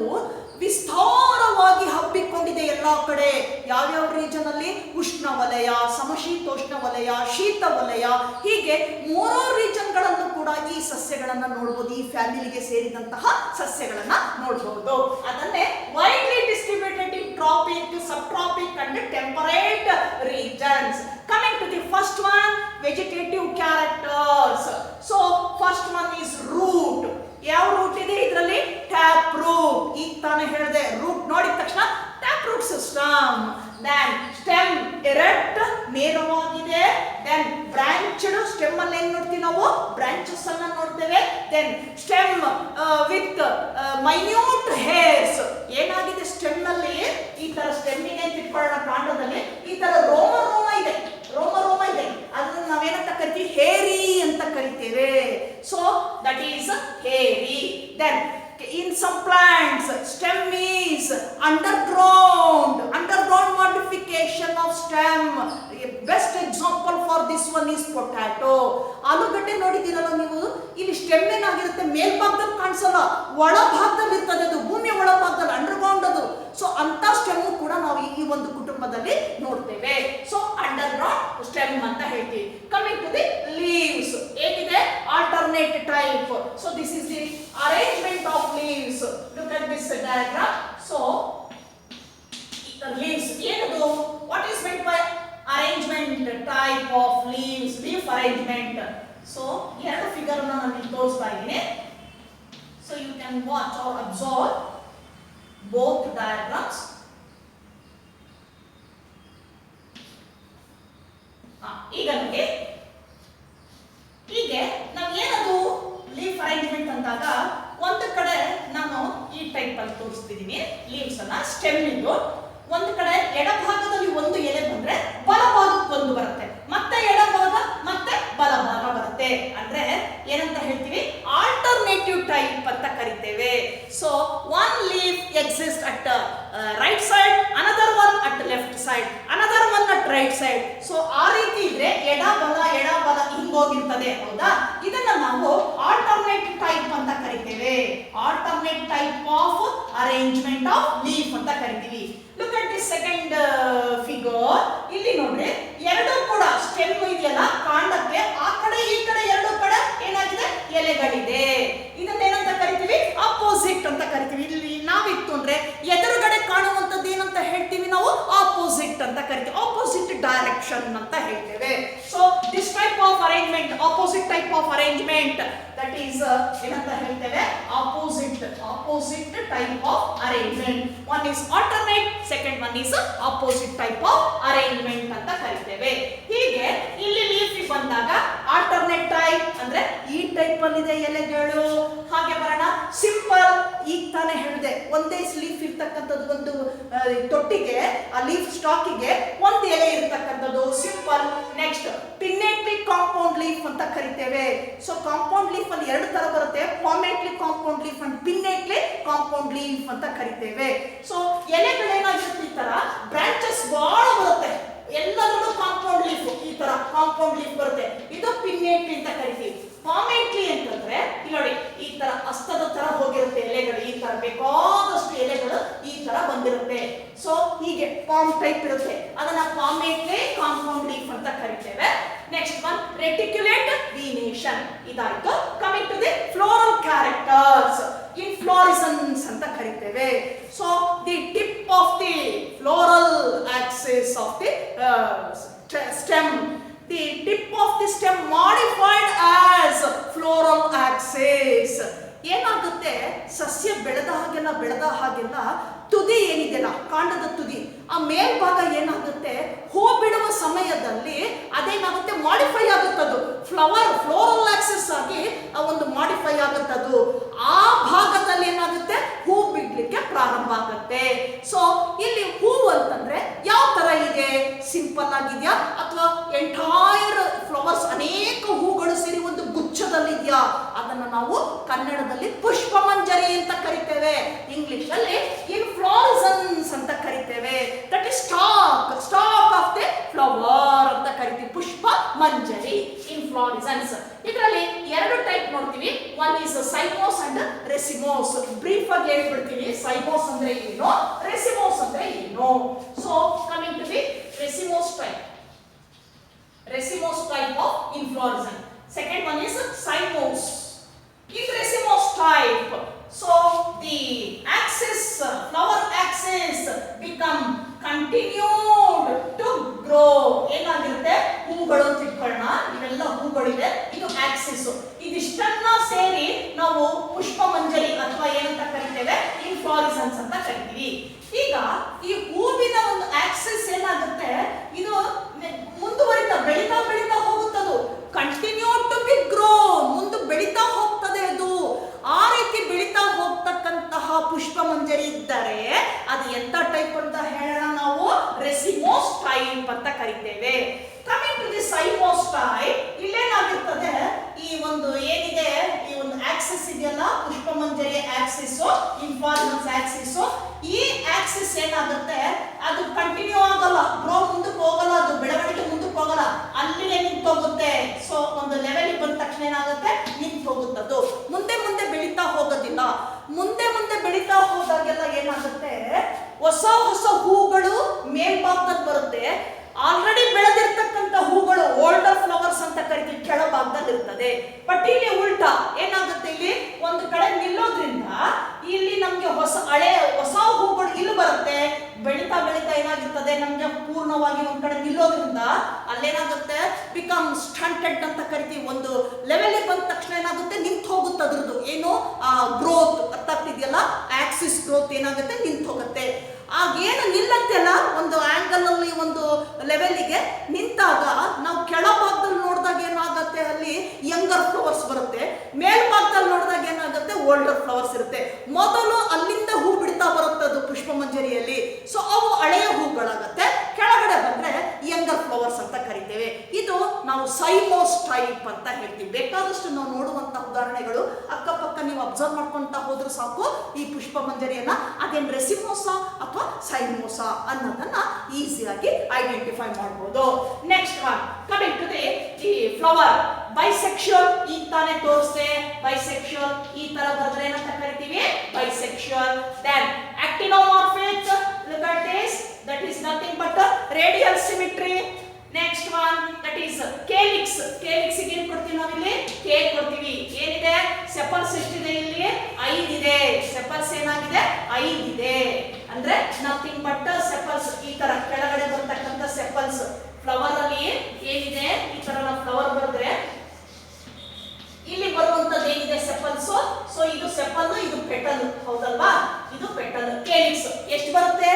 ವಿಸ್ತಾರವಾಗಿ ಹಬ್ಬಿಕೊಂಡಿದೆ ಎಲ್ಲ ಕಡೆ. ಯಾವ್ಯಾವ ರೀಜನ್ ಅಲ್ಲಿ? ಉಷ್ಣವಲಯ, ಸಮಶೀತೋಷ್ಣ ವಲಯ, ಶೀತ ವಲಯ, ಹೀಗೆ 3 ರೀಜನ್ಗಳಲ್ಲೂ ಕೂಡ ಈ ಸಸ್ಯಗಳನ್ನ ನೋಡಬಹುದು. ಈ ಫ್ಯಾಮಿಲಿಗೆ ಸೇರಿದಂತಹ ಸಸ್ಯಗಳನ್ನ ನೋಡಬಹುದು. ಅದನ್ನೇ widely distributed in tropic, subtropic and temperate regions. Coming to the first one, vegetative characters. So first one is root. ಯಾವ ರೂಟ್ ಇದೆ ಇದರಲ್ಲಿ? Tap root. ಈಗ ತಾನೇ ಹೇಳಿದೆ, ರೂಟ್ ನೋಡಿದ ತಕ್ಷಣ tap root system. Then stem erect, ನೇರವಾಗಿದೆ. ದೆನ್ ಬ್ರಾಂಚ್ಡ್, ಸ್ಟೆಮ್ ಅಲ್ಲಿ ಏನ್ ನೋಡ್ತೀವಿ ನಾವು? ಬ್ರಾಂಚಸ್ ಅನ್ನ ನೋಡ್ತೇವೆ. Then stem with minute hairs. ಏನಾಗಿದೆ ಸ್ಟೆಮ್ ನಲ್ಲಿ? ಈ ತರ ಸ್ಟೆಮ್ಮಿಗೆ ಅಂತ ಇಟ್ಕೊಳ್ಳೋಣ, ಕಾಂಡದಲ್ಲಿ ಈ ತರ ರೋಮ ಇದೆ, ಅದನ್ನ ನಾವೇನಂತ ಕರಿತೀವಿ? ಹೇರಿ ಅಂತ ಕರಿತೇವೆ. So that is hairy. Then in some plants stem is underground modification of stem. Best example for this one is potato. ಆಲೂಗಡ್ಡೆ ನೋಡಿದಿರಲ್ಲ ನೀವು? ಇಲ್ಲಿ ಸ್ಟೆಮ್ ಏನಾಗಿರುತ್ತೆ? ಮೇಲ್ಭಾಗದಲ್ಲಿ ಕಾಣಿಸಲ್ಲ, ಒಳಭಾಗದಲ್ಲಿ ಇರ್ತದೆ. ಅದು ಭೂಮಿಯ ಒಳಭಾಗದಲ್ಲಿ, ಅಂಡರ್ಗ್ರೌಂಡ್ ಅದು. ಸೊ ಅಂತ ಸ್ಟೆಮ್ ಕೂಡ ನಾವು ಈ ಒಂದು ಕುಟುಂಬದಲ್ಲಿ ನೋಡ್ತೇವೆ. ಸೊ ಅಂಡರ್ಗ್ರೌಂಡ್ ಸ್ಟೆಮ್ ಅಂತ ಹೇಳ್ತೀವಿ. ಕಮಿಂಗ್ ಟು ದಿ ಲೀವ್ಸ್, ಹೇಗಿದೆ? Alternate type. So this is the arrangement of leaves. Look at this diagram. So the leaves ಏನದು? What is meant by arrangement? Type of leaves, leaf arrangement. So ಎರಡು figure ಅನ್ನು ನಾನು ಇಲ್ಲಿ ತೋರಿಸ್ತಾ ಇದ್ದೀನಿ. So you can watch or observe both diagrams. ಈಗ ನೋಡಿ, ಹೀಗೆ ನಾವು ಏನದು ಲೀಫ್ ಅರೇಂಜ್ಮೆಂಟ್ ಅಂದಾಗ ಒಂದು ಕಡೆ ನಾನು ಈ ಟೈಪ್ ಅಲ್ಲಿ ತೋರಿಸ್ತಿದ್ದೀನಿ ಲೀವ್ಸ್ ಅನ್ನ. ಸ್ಟೆಮ್ ಇದು ಒಂದು ಕಡೆ ಎಡಭಾಗದಲ್ಲಿ ಒಂದು ಎಲೆ ಬಂದ್ರೆ ಬಲಭಾಗಕ್ಕೆ ಒಂದು ಬರುತ್ತೆ, ಮತ್ತೆ ಎಡಭಾಗ ಮತ್ತೆ ಬಲಭಾಗ ಬರುತ್ತೆ. ಅಂದ್ರೆ ಏನಂತ ಹೇಳ್ತೀವಿ? ಆಲ್ಟರ್ನೇಟಿವ್ ಟೈಪ್ ಅಂತ ಕರಿತೇವೆ. So one leaf exist at right side, another one at left side, another one at right side. So ಆ ರೀತಿ ಇದ್ರೆ ಎಡ ಬಲ ಹಿಂಗೋಗಿರ್ತದೆ, ಹೌದಾ? ಇದನ್ನ ನಾವು ಆಲ್ಟರ್ನೇಟ್ ಟೈಪ್ ಅಂತ ಕರಿತೇವೆ. Alternate type of arrangement of leaf ಅಂತ ಕರಿತೀವಿ. Look at the second figure. ಇಲ್ಲಿ ನೋಡ್ರಿ, ಎರಡು ಕೂಡ ಸ್ಟೆಮ್ ಇದೆಯಲ್ಲ ಕಾಂಡಕ್ಕೆ, ಆ ಕಡೆ ಈ ಕಡೆ ಎರಡು ಕಡೆ ಏನಾಗಿದೆ? ಎಲೆಗಳಿದೆ. ಇದನ್ನೇನಂತ ಕರಿತೀವಿ? ಅಪೋಸಿಟ್ ಅಂತ ಕರಿತೀವಿ. ಇಲ್ಲಿ ನಾವಿತ್ತು ಅಂದ್ರೆ ಎದುರುಗಡೆ ಕಾಣುವಂತದ್ದು ಏನಂತ ಹೇಳ್ತೀವಿ ನಾವು? ಆಪೋಸಿಟ್ ಅಂತ ಕರಿತೀವಿ. ಆಪೋಸಿಟ್ ಡೈರೆಕ್ಷನ್ ಅಂತ ಹೇಳ್ತೇವೆ. So this type of arrangement, opposite type of arrangement, that is ಏನಂತ ಹೇಳ್ತೇವೆ? Opposite type of arrangement. One is alternate, second one is opposite type of arrangement ಅಂತ ಕರಿತೇವೆ. ಹೀಗೆ ಇಲ್ಲಿ ಲೀಫ್ ಬಂದಾಗ ಆಲ್ಟರ್ನೇಟ್ ಟೈಪ್ ಅಂದ್ರೆ ಈ ಟೈಪ್ ಅಲ್ಲಿ ಇದೆ ಎಲೆಗಳು. ಹಾಗೆ ಬರೋಣ ಸಿಂಪಲ್. ಈಗ ತಾನೇ ಹೇಳಿದೆ, ಒಂದೇ ಲೀಫ್ ಇರ್ತಕ್ಕಂಥದ್ದು, ಒಂದು ತೊಟ್ಟಿಗೆ ಆ ಲೀಫ್ ಸ್ಟಾಕಿಗೆ ಒಂದು ಎಲೆ ಇರ್ತಕ್ಕಂಥದ್ದು simple. Next pinnately compound leaf ಅಂತ ಕರಿತೇವೆ. ಸೊ ಕಾಂಪೌಂಡ್ ಲೀಫ್ ಅಲ್ಲಿ ಎರಡು ತರ ಬರುತ್ತೆ, palmately compound leaf and pinnately compound leaf ಅಂತ ಕರಿತೇವೆ. ಸೊ ಎಲೆಗಳೇನಾಗಿರುತ್ತೆ? ಈ ತರ ಬ್ರಾಂಚಸ್ ಬಹಳ ಬರುತ್ತೆ. ಕಾಂಪೌಂಡ್ ಲೀಫ್ ಬರುತ್ತೆ. ಇದು ಪಿನ್ನೇಟ್ಲಿ ಅಂತ ಕರಿತೀವಿ. ಪಾಮೇಟ್ಲಿ ಅಂತಂದ್ರೆ ನೋಡಿ ಈ ತರ ಹಸ್ತದ ತರ ಹೋಗಿರುತ್ತೆ ಎಲೆಗಳು, ಈ ತರ ಬೇಕಾದಷ್ಟು ಎಲೆಗಳು ಈ ತರ ಬಂದಿರುತ್ತೆ. ಸೊ ಹೀಗೆ ಪಾಮ್ ಟೈಪ್ ಇರುತ್ತೆ, ಅದನ್ನ ಪಾಮೇಟ್ಲಿ ಕಾಂಪೌಂಡ್ ಲೀಫ್ ಅಂತ ಕರಿತೇವೆ. Next one reticulate venation. ಇದಾಯ್ತು. Coming to the floral characters, inflorescence ಅಂತ ಕರಿತೇವೆ. So the tip of the floral axis of the stem, the tip of the stem modified as floral axis. ಏನಾಗುತ್ತೆ, ಸಸ್ಯ ಬೆಳೆದ ಹಾಗೆಲ್ಲ ತುದಿ ಏನಿದೆಯಲ್ಲ, ಕಾಂಡದ ತುದಿ, ಆ ಮೇಲ್ಭಾಗ ಏನಾಗುತ್ತೆ, ಹೂ ಬಿಡುವ ಸಮಯದಲ್ಲಿ ಅದೇನಾಗುತ್ತೆ, ಮಾಡಿಫೈ ಆಗುತ್ತದು. ಫ್ಲೋರಲ್ ಆಕ್ಸಿಸ್ ಆಗಿ ಒಂದು ಮಾಡಿಫೈ ಆಗುತ್ತದು. ಆ ಭಾಗದಲ್ಲಿ ಏನಾಗುತ್ತೆ, ಹೂ ಬಿಡ್ಲಿಕ್ಕೆ ಪ್ರಾರಂಭ ಆಗುತ್ತೆ. ಸೊ ಇಲ್ಲಿ ಹೂ ಅಂತಂದ್ರೆ ಯಾವ ತರ ಇದೆ, ಸಿಂಪಲ್ ಆಗಿದೆಯಾ ಅಥವಾ ಎಂಟೈರ್ ಫ್ಲವರ್ಸ್ ಅನೇಕ ಹೂಗಳು ಸೇರಿ ಒಂದು ಗುಚ್ಛದಲ್ಲಿದೆಯಾ, ಅದನ್ನ ನಾವು ಕನ್ನಡದಲ್ಲಿ ಪುಷ್ಪಮಂಜರಿ ಅಂತ ಕರಿತೇವೆ. ಇಂಗ್ಲಿಷ್ ಅಲ್ಲಿ ಇನ್ಫ್ಲೋರಿಸನ್ಸ್ ಅಂತ ಕರಿತೇವೆ. That is stalk of the flower ಅಂತ ಕರಿತೀವಿ. ಪುಷ್ಪ ಮಂಜರಿ, ಇನ್ಫ್ಲೋರಿಸನ್ಸ್. ಇದರಲ್ಲಿ ಎರಡು ಟೈಪ್ ನೋಡ್ತೀವಿ. One is cymose and racemose. Brief ಆಗಿ ಹೇಳ್ಬಿಡ್ತೀವಿ, ಸೈಮೋಸ್ ಅಂದ್ರೆ ಏನು, ರೆಸಿಮೋಸ್ ಅಂದ್ರೆ ಏನು. So coming to the racemose type of inflorescence. Second one is cymose. In racemose type, so the axis, flower axis become continued to grow. ಏನಾಗಿರುತ್ತೆ, ಹೂಗಳು ತಿಳ್ಕೊಳ್ಳೋಣ. ಇವೆಲ್ಲ ಹೂಗಳಿದೆ, ಇದು ಆಕ್ಸಿಸ್. ಇದಿಷ್ಟನ್ನ ಸೇರಿ ನಾವು ಪುಷ್ಪಮಂಜರಿ ಅಥವಾ ಏನಂತ ಕರಿತೇವೆ, ಇನ್ಫ್ಲೋರಿಸನ್ಸ್ ಅಂತ ಕರಿತೀವಿ. ಈಗ ಈ ಹೂವಿನ ಒಂದು ಆಕ್ಸಿಸ್ ಏನಾಗುತ್ತೆ, ಇದು ಬೆಳೀತಾ ಹೋಗುತ್ತದು. ಕಂಟಿನ್ಯೂ ಟು ಬಿ ಗ್ರೋ, ಮುಂದೆ ಬೆಳೀತಾ ಹೋಗ್ತದೆ ಅದು. ಆ ರೀತಿ ಬೆಳೀತಾ ಹೋಗ್ತಕ್ಕಂತಹ ಪುಷ್ಪಮಂಜರಿ ಇದ್ದರೆ ಅದು ಎಂತ ಟೈಪ್ ಅಂತ ಹೇಳೋಣ, ನಾವು ರೆಸಿಮೋಸ್ ಟೈಪ್ ಅಂತ ಕರಿತೇವೆ. ಕಮಿಂಗ್ ಟು ದಿ ಸೈಮೋಸ್ ಟೈಪ್, ಇಲ್ಲೇನಾಗಿರ್ತದೆ, ಈ ಒಂದು ಏನಿದೆ, ಈ ಒಂದು ಆಕ್ಸಿಸ್ ಇದೆಯಲ್ಲ, ಪುಷ್ಪಮಂಜರಿ ಆಕ್ಸಿಸ್, ಇನ್ಫ್ಲೋರೆಸನ್ಸ್ ಆಕ್ಸಿಸ್, ಈ ಆಕ್ಸಿಸ್ ಏನಾಗುತ್ತೆ, ಅದು ಕಂಟಿನ್ಯೂ ಆಗಲ್ಲ, ಗ್ರೋ ಮುಂದಕ್ಕೆ ಹೋಗಲ್ಲ, ಅದು ಬೆಳವಣಿಗೆ ಮುಂದಕ್ಕೆ ಹೋಗಲ್ಲ, ಅಲ್ಲಿಗೆ ನಿಂತೋಗುತ್ತೆ. ಸೊ ಒಂದು ಲೆವೆಲ್ ಬಂದ ತಕ್ಷಣ ಏನಾಗುತ್ತೆ, ನಿಂತು ಹೋಗುತ್ತದು. ಮುಂದೆ ಬೆಳೀತಾ ಹೋಗೋದಿಲ್ಲ. ಮುಂದೆ ಬೆಳೀತಾ ಹೋದಾಗೆಲ್ಲ ಏನಾಗುತ್ತೆ, ಹೊಸ ಹೂಗಳು ಮೇಲ್ಭಾಗದಲ್ಲಿ ಬರುತ್ತೆ. ಆಲ್ರೆಡಿ ಬೆಳೆದಿರ್ತಕ್ಕಂಥ ಹೂಗಳು ಓಲ್ಡರ್ ಫ್ಲವರ್ಸ್ ಅಂತ ಕರಿತೀವಿ, ಕೆಳಭಾಗದಲ್ಲಿ ಇರ್ತದೆ. ಬಟ್ ಇಲ್ಲಿ ಉಲ್ಟಾ ಏನಾಗುತ್ತೆ, ಇಲ್ಲಿ ಒಂದು ಕಡೆ ನಿಲ್ಲೋದ್ರಿಂದ ಇಲ್ಲಿ ನಮ್ಗೆ ಹೊಸ ಹೂಗಳು ಇಲ್ಲಿ ಬರುತ್ತೆ. ಬೆಳೀತಾ ಏನಾಗಿರ್ತದೆ, ನಮ್ಗೆ ಪೂರ್ಣವಾಗಿ ಒಂದ್ ಕಡೆ ನಿಲ್ಲೋದ್ರಿಂದ ಅಲ್ಲೇನಾಗುತ್ತೆ, ಬಿಕಮ್ ಸ್ಟಂಟೆಡ್ ಅಂತ ಕರಿತೀವಿ. ಒಂದು ಲೆವೆಲ್ ಬಂದ ತಕ್ಷಣ ಏನಾಗುತ್ತೆ, ನಿಂತು ಹೋಗುತ್ತೆ. ಅದ್ರದ್ದು ಏನು ಗ್ರೋತ್ ಅರ್ಥ ಆಗ್ತಿದೆಯಲ್ಲ, ಆಕ್ಸಿಸ್ ಗ್ರೋತ್ ಏನಾಗುತ್ತೆ, ನಿಂತು ಹೋಗುತ್ತೆ. ಆಗೇನು ನಿಲ್ಲಂತೆಲ್ಲ ಒಂದು ಆಂಗಲ್ ಅಲ್ಲಿ ಒಂದು ಲೆವೆಲ್ಗೆ ನಿಂತಾಗ ನಾವು ಕೆಳಭಾಗದಲ್ಲಿ ನೋಡಿದಾಗ ಏನಾಗುತ್ತೆ, ಅಲ್ಲಿ ಯಂಗರ್ ಫ್ಲವರ್ಸ್ ಬರುತ್ತೆ. ಮೇಲ್ಭಾಗದಲ್ಲಿ ನೋಡಿದಾಗ ಏನಾಗುತ್ತೆ, ಓಲ್ಡರ್ ಫ್ಲವರ್ಸ್ ಇರುತ್ತೆ. ಮೊದಲು ಅಲ್ಲಿಂದ ಹೂ ಬಿಡ್ತಾ ಬರುತ್ತೆ ಅದು ಪುಷ್ಪಮಂಜರಿಯಲ್ಲಿ. ಸೊ ಅವು ಹಳೆಯ ಹೂಗಳಾಗತ್ತೆ. ಕೆಳಗಡೆ ಬಂದ್ರೆ ಯಂಗರ್ ಫ್ಲವರ್ಸ್ ಅಂತ ಕರಿತೇವೆ. ಇದು ನಾವು ಸೈಮೋಸ್ ಟೈಪ್ ಅಂತ ಹೇಳ್ತೀವಿ. ಬೇಕಾದಷ್ಟು ನಾವು ನೋಡುವಂತ ಉದಾಹರಣೆಗಳು ಅಕ್ಕಪಕ್ಕ ನೀವು ಅಬ್ಸರ್ವ್ ಮಾಡ್ಕೊಂತ ಹೋದ್ರು ಸಾಕು, ಈ ಪುಷ್ಪಮಂಜರಿಯನ್ನ ಅದೇನ್ ರೆಸಿಮೋಸಾ ಅಥವಾ ಸೈಮೋಸಾ ಅನ್ನೋದನ್ನ ಈಸಿಯಾಗಿ ಐಡೆಂಟಿಫೈ ಮಾಡಬಹುದು. Next one, coming to the flower bisexual. ಈಗ ತಾನೇ ತೋರಿಸ್ದೆ ಬೈಸೆಕ್ಷುವಲ್, ಈ ತರ ಬರೆದ್ರೆ ಏನಂತ ಕರಿತೀವಿ, bisexual. Then actinomorphic, look at this, that is nothing but a radial symmetry. Next one, that is calyx. calyx ಗೆ ಏನು ಕೊಡ್ತೀವಿ ನಾವು, ಇಲ್ಲಿ k ಕೊಡ್ತೀವಿ. ಏನಿದೆ, ಸೆಪಲ್ಸ್ ಎಷ್ಟಿದೆ, ಇಲ್ಲಿ 5 ಇದೆ. ಸೆಪಲ್ಸ್ ಏನಾಗಿದೆ, 5 ಇದೆ. ಅಂದ್ರೆ ನಥಿಂಗ್ ಬಟ್ ಸೆಪಲ್ಸ್. ಈ ತರ ಕೆಳಗಡೆ ಬರ್ತಕ್ಕಂಥ ಸೆಪಲ್ಸ್. ಫ್ಲವರ್ ಅಲ್ಲಿ ಏನಿದೆ, ಈ ತರ ನಾವು ಫ್ಲವರ್ ಬರೆದ್ರೆ ಇಲ್ಲಿ ಬರುವಂತದ್ದು ಏನಿದೆ, ಸೆಪಲ್ಸ್. ಸೊ ಇದು ಸೆಪಲ್, ಇದು ಪೆಟಲ್, ಹೌದಲ್ವಾ, ಇದು ಪೆಟಲ್. ಕೇಲಿಕ್ಸ್ ಎಷ್ಟು ಬರುತ್ತೆ,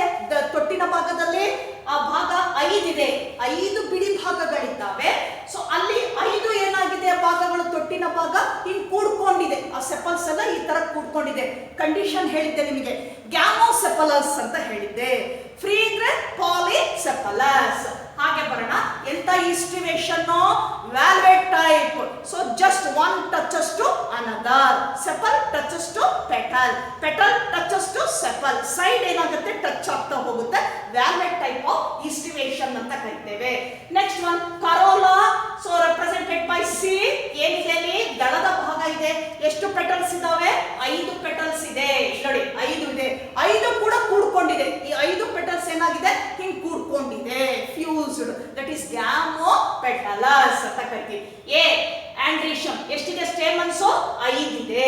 ತೊಟ್ಟಿನ ಭಾಗದಲ್ಲಿ ಆ ಭಾಗ 5 ಇದೆ. 5 ಬಿಡಿ ಭಾಗಗಳಿದ್ದಾವೆ. ಸೊ ಅಲ್ಲಿ 5 ಏನಾಗಿದೆ ಭಾಗಗಳು, ತೊಟ್ಟಿನ ಭಾಗ ಹಿಂಗ್ ಕೂಡ್ಕೊಂಡಿದೆ. ಆ ಸೆಪಲ್ಸ್ ಎಲ್ಲ ಈ ತರ ಕೂಡ್ಕೊಂಡಿದೆ. ಕಂಡೀಷನ್ ಹೇಳಿದ್ದೆ ನಿಮಗೆ, ಗ್ಯಾಮೋಸೆಪಲಸ್ ಅಂತ ಹೇಳಿದ್ದೆ. ಫ್ರೀ ಇದ್ರೆ ಪಾಲಿಸೆಪಲಸ್. ಹಾಗೆ ಬರೋಣ, ಎಂತ aestivation valvate type. So just one touches to another. Sepal touches to petal, petal touches to sepal. Side ಏನಾಗುತ್ತೆ ಟಚ್ ಆಗ್ತಾ ಹೋಗುತ್ತೆ. ವ್ಯಾಲ್ವೇಟ್ ಟೈಪ್ ಆಫ್ ಈಸ್ಟಿವೇಶನ್ ಅಂತ ಕರಿತೇವೆ. Next one corolla. So represented by C. ಏನಿದೆ ಅಲ್ಲಿ ದಳದ ಭಾಗ ಇದೆ. ಎಷ್ಟು ಪೆಟಲ್ಸ್ ಇದಾವೆ? 5 ಪೆಟಲ್ಸ್ ಇದೆ. ನೋಡಿ 5 ಇದೆ. 5 ಕೂಡ ಕೂಡ್ಕೊಂಡಿದೆ. ಈ 5 ಪೆಟಲ್ಸ್ ಏನಾಗಿದೆ? ಹಿಂಗ್ ಕೂಡ್ಕೊಂಡಿದೆ. ಫ್ಯೂಸ್ಡ್. ದಟ್ ಈಸ್ ಗ್ಯಾಮೋ ಪೆಟಲಸ್ ಅಂತ ಕರಿತೀವಿ. ಎ ಆಂಡ್ರಿಷಮ್. ಎಷ್ಟಿದೆ ಸ್ಟೇಮನ್ಸ್? 5 ಇದೆ.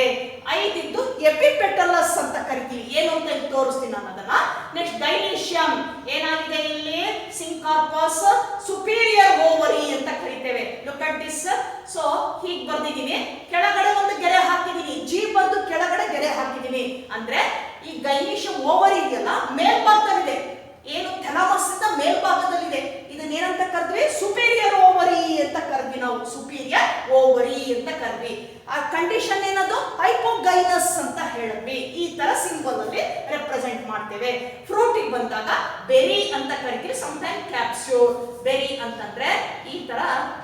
5 ಇದ್ದು ಎಪಿಪೆಟಲಸ್ ಅಂತ ಕರಿತೀವಿ. ಏನು ಅಂತ ಇಲ್ಲಿ ತೋರಿಸ್ತೀನಿ ನಾನು ಅದನ್ನ. ನೆಕ್ಸ್ಟ್ ಡೈನೀಷಿಯಂ. ಏನಾಗಿದೆ ಇಲ್ಲಿ? ಸಿಂಕಾರ್ಪಸ್ ಸುಪೀರಿಯರ್ ಓವರಿ ಅಂತ ಕರಿತೇವೆ. Look at this. ಸೊ ಹೀಗೆ ಬರ್ದಿದ್ದೀನಿ. ಕೆಳಗಡೆ ಒಂದು ಗೆರೆ ಹಾಕಿದೀನಿ. ಜಿ ಬಂದು ಕೆಳಗಡೆ ಗೆರೆ ಹಾಕಿದೀನಿ. ಅಂದ್ರೆ ಈ ಗೈನೀಷಿಯಂ ಓವರಿ ಇದೆಯಲ್ಲ ಮೇಲ್ಭಾಗದಲ್ಲಿದೆ. ಏನು ಥೆಲಾಮಸ್ ಇಂದ ಮೇಲ್ಭಾಗದಲ್ಲಿದೆ. ಇದನ್ನ ಏನಂತ ಕರೆದ್ವಿ? ಸುಪೀರಿಯರ್ ಓವರಿ ಅಂತ ಕರೆದ್ವಿ ನಾವು. ಸುಪೀರಿಯರ್ ಓವರಿ ಅಂತ ಕರೆದ್ವಿ. ಆ ಕಂಡೀಷನ್ ಏನದು? ಹೈಪೋಗೈನಸ್ ಅಂತ ಹೇಳಿದ್ವಿ. ಈ ತರ ಸಿಂಬಲ್ ಅಲ್ಲಿ ರೆಪ್ರೆಸೆಂಟ್ ಮಾಡ್ತೇವೆ. ಫ್ರೂಟಿಗೆ ಬಂದಾಗ ಬೆರಿ ಅಂತ ಕರಿತೀವಿ. Sometime capsule. ಬೆರಿ ಅಂತಂದ್ರೆ ಈ ತರ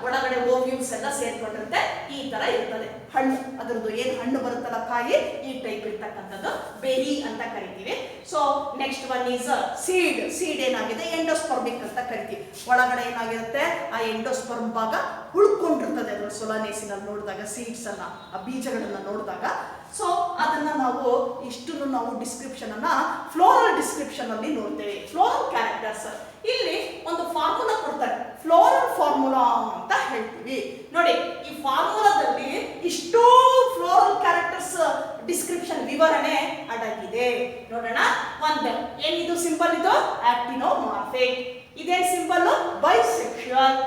ಒಳಗಡೆ ಓವ್ಯೂಲ್ಸ್ ಎಲ್ಲ ಸೇರ್ಕೊಂಡಿರುತ್ತೆ. ಈ ತರ ಇರ್ತದೆ ಹಣ್ಣು. ಅದರದ್ದು ಏನು ಹಣ್ಣು ಬರುತ್ತಲ್ಲ ಕಾಯಿ, ಈ ಟೈಪ್ ಇರ್ತಕ್ಕಂಥದ್ದು ಬೆರಿ ಅಂತ ಕರಿತೀವಿ. So next one is seed. Seed ಏನಾಗಿದೆ? ಎಂಡೋಸ್ಪರ್ಮಿಕ್ ಅಂತ ಕರಿತೀವಿ. ಒಳಗಡೆ ಏನಾಗಿರುತ್ತೆ? ಆ ಎಂಡೋಸ್ಪರ್ಮ್ ಭಾಗ ಉಳ್ಕೊಂಡಿರ್ತದೆ. ಅದರ ಸೊಲಾನೇಸಿನಲ್ಲಿ ನೋಡಿದಾಗ ಸೀಡ್ಸ್ ಅನ್ನ, ಆ ಬೀಜಗಳನ್ನ ನೋಡಿದಾಗ. ಸೊ ಅದನ್ನ ನಾವು ಇಷ್ಟನ್ನು ನಾವು ಡಿಸ್ಕ್ರಿಪ್ಷನ್ ಅನ್ನ ಫ್ಲೋರಲ್ ಡಿಸ್ಕ್ರಿಪ್ಷನ್ ಅಲ್ಲಿ ನೋಡ್ತೇವೆ. Floral characters. ಇಲ್ಲಿ ಒಂದು ಫಾರ್ಮುಲಾ ಕೊಡ್ತಾರೆ. ಫ್ಲೋರಲ್ ಫಾರ್ಮುಲಾ ಅಂತ ಹೇಳ್ತೀವಿ. ನೋಡಿ ಈ ಫಾರ್ಮುಲಾದಲ್ಲಿ ಇಷ್ಟೂ ಫ್ಲೋರಲ್ ಕ್ಯಾರೆಕ್ಟರ್ಸ್ ಡಿಸ್ಕ್ರಿಪ್ಷನ್ ವಿವರಣೆ ಅಡಗಿದೆ. ನೋಡೋಣ. ಒಂದು ಏನಿದು ಸಿಂಬಲ್? ಇದು ಆಕ್ಟಿನೋಮಾರ್ಫಿಕ್. ಇದೇನ್ ಸಿಂಬಲ್? ಬೈಸೆಕ್ಷುಯಲ್.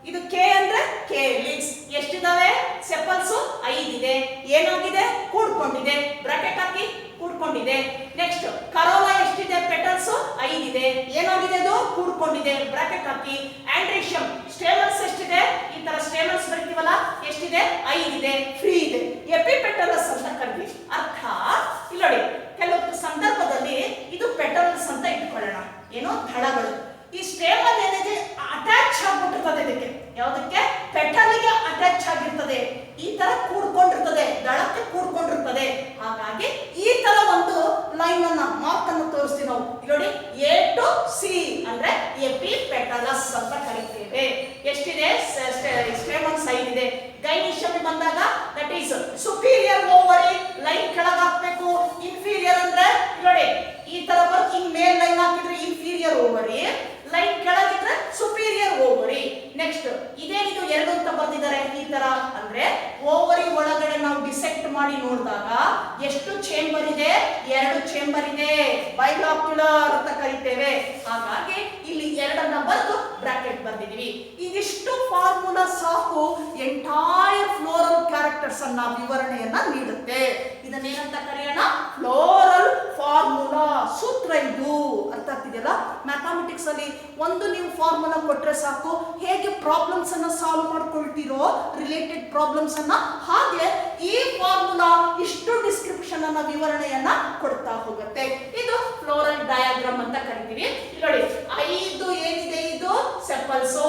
ಇದು ಕೆ ಅಂದ್ರೆ ಕೇಲಿಕ್ಸ್. ಎಷ್ಟಿದಾವೆ? ಸೆಪಲ್ಸ್ 5 ಇದೆ. ಏನಾಗಿದೆ? ಕೂಡ್ಕೊಂಡಿದೆ. ಬ್ರಾಕೆಟ್ ಹಾಕಿ ಕೂಡ್ಕೊಂಡಿದೆ. ನೆಕ್ಸ್ಟ್ ಕರೋಲಾ ಎಷ್ಟಿದೆ? ಪೆಟಲ್ಸ್ 5 ಇದೆ. ಏನಾಗಿದೆ? ಅದು ಕೂಡ್ಕೊಂಡಿದೆ. ಬ್ರಾಕೆಟ್ ಹಾಕಿ. ಆಂಡ್ರಿಷಿಯಂ ಸ್ಟೇಮನ್ಸ್ ಎಷ್ಟಿದೆ? ಈ ತರ ಸ್ಟೇಮನ್ಸ್ ಬರೀತೀವಲ್ಲ, ಎಷ್ಟಿದೆ? 5 ಇದೆ. ಫ್ರೀ ಇದೆ. ಎಪಿಪೆಟಲಸ್ ಅಂತ ಕರೆದ್ವಿ. ಅರ್ಥ ಇಲ್ಲಿ ನೋಡಿ. ಕೆಲವು ಸಂದರ್ಭದಲ್ಲಿ ಇದು ಪೆಟಲ್ಸ್ ಅಂತ ಇಟ್ಕೊಳ್ಳೋಣ. ಏನೋ ದಳಗಳು. ಈ ಸ್ಟೇಮನ್ ಏನಿದೆ ಅಟ್ಯಾಚ್ ಆಗ್ಬಿಟ್ಟಿರ್ತದೆ. ಇದಕ್ಕೆ ಯಾವುದಕ್ಕೆ? ಪೆಟಲ್ಗೆ ಅಟ್ಯಾಚ್ ಆಗಿರ್ತದೆ. ಈ ತರ ಕೂಡ್ಕೊಂಡಿರ್ತದೆ. ದಳಕ್ಕೆ ಕೂಡ್ಕೊಂಡಿರ್ತದೆ. ಹಾಗಾಗಿ ಈ ತರ ಒಂದು ಲೈನ್ ಅನ್ನ ಮಾರ್ಕ್ ಅನ್ನು ತೋರಿಸ್ತೀವಿ ನಾವು. ನೋಡಿ ಎ ಟು ಸಿ ಅಂದ್ರೆ ಎಪಿಪೆಟಲಸ್ ಅಂತ ಕರಿತೇವೆ. ಎಷ್ಟಿದೆ? ಸ್ಟೇಮನ್ಸ್ 5 ಇದೆ. ಗೈನೀಷಿಯಂ ಬಂದಾಗ that is superior ovary. Line ಕೆಳಗೆ ಹಾಕ್ಬೇಕು. ಇನ್ಫೀರಿಯರ್ ಅಂದ್ರೆ ನೋಡಿ ಈ ತರ ಬರ್ಕ್ ಹಿಂಗ್ ಮೇಲ್ ಲೈನ್ ಹಾಕಿದ್ರೆ ಇನ್ಫೀರಿಯರ್ ಓವರಿ. ಲೈನ್ ಕೆಳಗಿದ್ರೆ ಸುಪೀರಿಯರ್ ಓವರಿ. ನೆಕ್ಸ್ಟ್ ಇದೇನಿದು 2 ಅಂತ ಬರ್ತಿದ್ದಾರೆ. ಈ ತರ ಅಂದ್ರೆ ಓವರಿ ಒಳಗಡೆ ನಾವು ಡಿಸೆಕ್ಟ್ ಮಾಡಿ ನೋಡಿದಾಗ ಎಷ್ಟು ಚೇಂಬರ್ ಇದೆ? 2 ಚೇಂಬರ್ ಇದೆ. ಬೈಲಾಕ್ಯುಲರ್ ಅಂತ ಕರಿತೇವೆ. ಹಾಗಾಗಿ ಇಲ್ಲಿ 2 ಬರೆದು ಬ್ರಾಕೆಟ್ ಬರ್ದಿದೀವಿ. ಇದಿಷ್ಟು ಫಾರ್ಮುಲಾ ಸಾಕು ಎಂಟೈರ್ ಫ್ಲೋರಲ್ ಕ್ಯಾರೆಕ್ಟರ್ಸ್ ಅನ್ನ ವಿವರಣೆಯನ್ನ ನೀಡುತ್ತೆ. ಇದನ್ನೇನಂತ ಕರೆಯೋಣ? Floral formula. ಸೂತ್ರ ಇದು. ಅರ್ಥ ಆಗ್ತಿದೆಯಲ್ಲ? ಮ್ಯಾಥಮೆಟಿಕ್ಸ್ ಅಲ್ಲಿ ಒಂದು ನೀವು ಫಾರ್ಮುಲಾ ಕೊಟ್ರೆ ಸಾಕು. ಹೇಗೆ ಪ್ರಾಬ್ಲಮ್ಸ್ ಅನ್ನ ಸಾಲ್ವ್ ಮಾಡ್ಕೊಳ್ತೀರೋ ರಿಲೇಟೆಡ್ ಪ್ರಾಬ್ಲಮ್ಸ್ ಅನ್ನ, ಹಾಗೆ ಈ ಫಾರ್ಮುಲಾ ಇಷ್ಟು ಡಿಸ್ಕ್ರಿಪ್ಷನ್ ಅನ್ನ ವಿವರಣೆಯನ್ನ ಕೊಡ್ತಾ ಹೋಗುತ್ತೆ. ಇದು ಫ್ಲೋರಲ್ ಡಯಾಗ್ರಾಮ್ ಅಂತ ಕರಿತೀವಿ. ನೋಡಿ 5 ಏನಿದೆ? ಇದು sepals,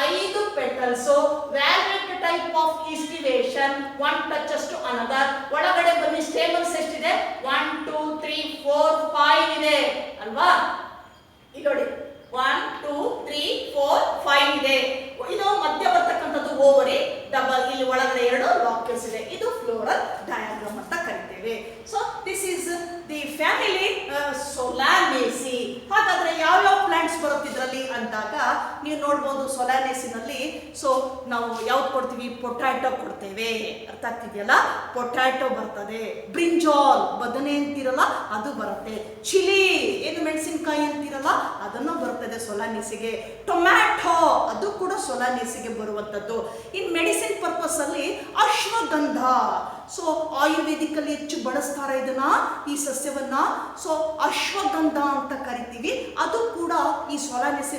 5 petals, valvate type of aestivation, 1 touches to another. ಒಳಗಡೆ ಬನ್ನಿ. ಸ್ಟೇಮನ್ಸ್ ಎಷ್ಟಿದೆ? 1 2 3 4 5 ಇದೆ ಅಲ್ವಾ? ಇಲ್ಲಿ ನೋಡಿ 1 2 3 4 5 ಇದೆ. ಇದು ಮಧ್ಯ ಬರ್ತಕ್ಕಂಥದ್ದು ಓವರಿ. ಡಬಲ್ ಇಲ್ಲಿ ಒಳಗಡೆ 2 ಲಾಕ್ಯೂಲ್ಸ್ ಇದೆ. ಇದು ಫ್ಲೋರಲ್ ಡಯಾಗ್ರಾಮ್ ಅಂತ ಕರಿತೇವೆ. So this is the family Solanaceae. ಹಾಗಾದ್ರೆ ಯಾವ ಪ್ಲಾಂಟ್ಸ್ ಬರುತ್ತಿದ್ರಲ್ಲಿ ಅಂದಾಗ ನೀವು ನೋಡ್ಬೋದು ಸೊಲಾನೇಸಿನಲ್ಲಿ. ಸೊ ನಾವು ಯಾವ್ದು ಕೊಡ್ತೀವಿ? ಪೊಟ್ಯಾಟೊ ಕೊಡ್ತೇವೆ. ಅರ್ಥ ಆಗ್ತಿದೆಯಲ್ಲ? ಪೊಟ್ಯಾಟೊ ಬರ್ತದೆ. ಬ್ರಿಂಜಾಲ್ ಬದನೆ ಅಂತಿರಲ್ಲ ಅದು ಬರುತ್ತೆ. ಚಿಲಿ ಏನು ಮೆಣಸಿನಕಾಯಿ ಅಂತಿರಲ್ಲ ಅದನ್ನು ಬರ್ತದೆ ಸೊಲಾನೇಸಿಗೆ. ಟೊಮ್ಯಾಟೊ ಅದು ಕೂಡ ಸೊಲಾನೇಸಿಗೆ ಬರುವಂಥದ್ದು. ಇನ್ ಮೆಡಿಸಿನ್ ಪರ್ಪಸ್ ಅಲ್ಲಿ ಅಶ್ವಗಂಧ. ಸೊ ಆಯುರ್ವೇದಿಕ್ ಅಲ್ಲಿ ಹೆಚ್ಚು ಬಳಸ್ತಾರೆ ಇದನ್ನ, ಈ ಸಸ್ಯವನ್ನ. ಸೊ ಅಶ್ವಗಂಧ ಅಂತ ಕರಿತೀವಿ. ಅದು ಕೂಡ ಈ ಸೊಲಾನೇಸಿ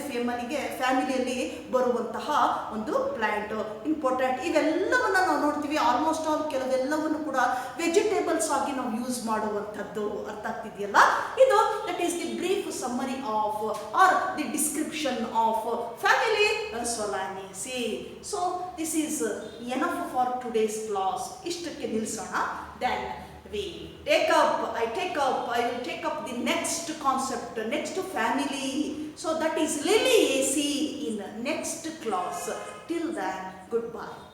ಫ್ಯಾಮಿಲಿಯಲ್ಲಿ ಬರುವಂತಹ ಒಂದು ಪ್ಲಾಂಟ್. ಇನ್ ಪೊಟ್ಯಾಟೊ ಇವೆಲ್ಲವನ್ನ ನಾವು ನೋಡ್ತೀವಿ. ಆಲ್ಮೋಸ್ಟ್ ಆಲ್ ಕೆಲವೆಲ್ಲವನ್ನು ಕೂಡ ವೆಜಿಟೇಬಲ್ಸ್ ಆಗಿ ನಾವು ಯೂಸ್ ಮಾಡುವಂಥದ್ದು. ಅರ್ಥ ಆಗ್ತಿದೆಯಲ್ಲ? ಇದು that is the brief summary of or the description of family Solanaceae. So this is enough for today's class. ಇಷ್ಟಕ್ಕೆ ನಿಲ್ಲಿಸೋಣ. Then I will take up the next concept, next family. So that is Liliaceae in next class. Till then, goodbye.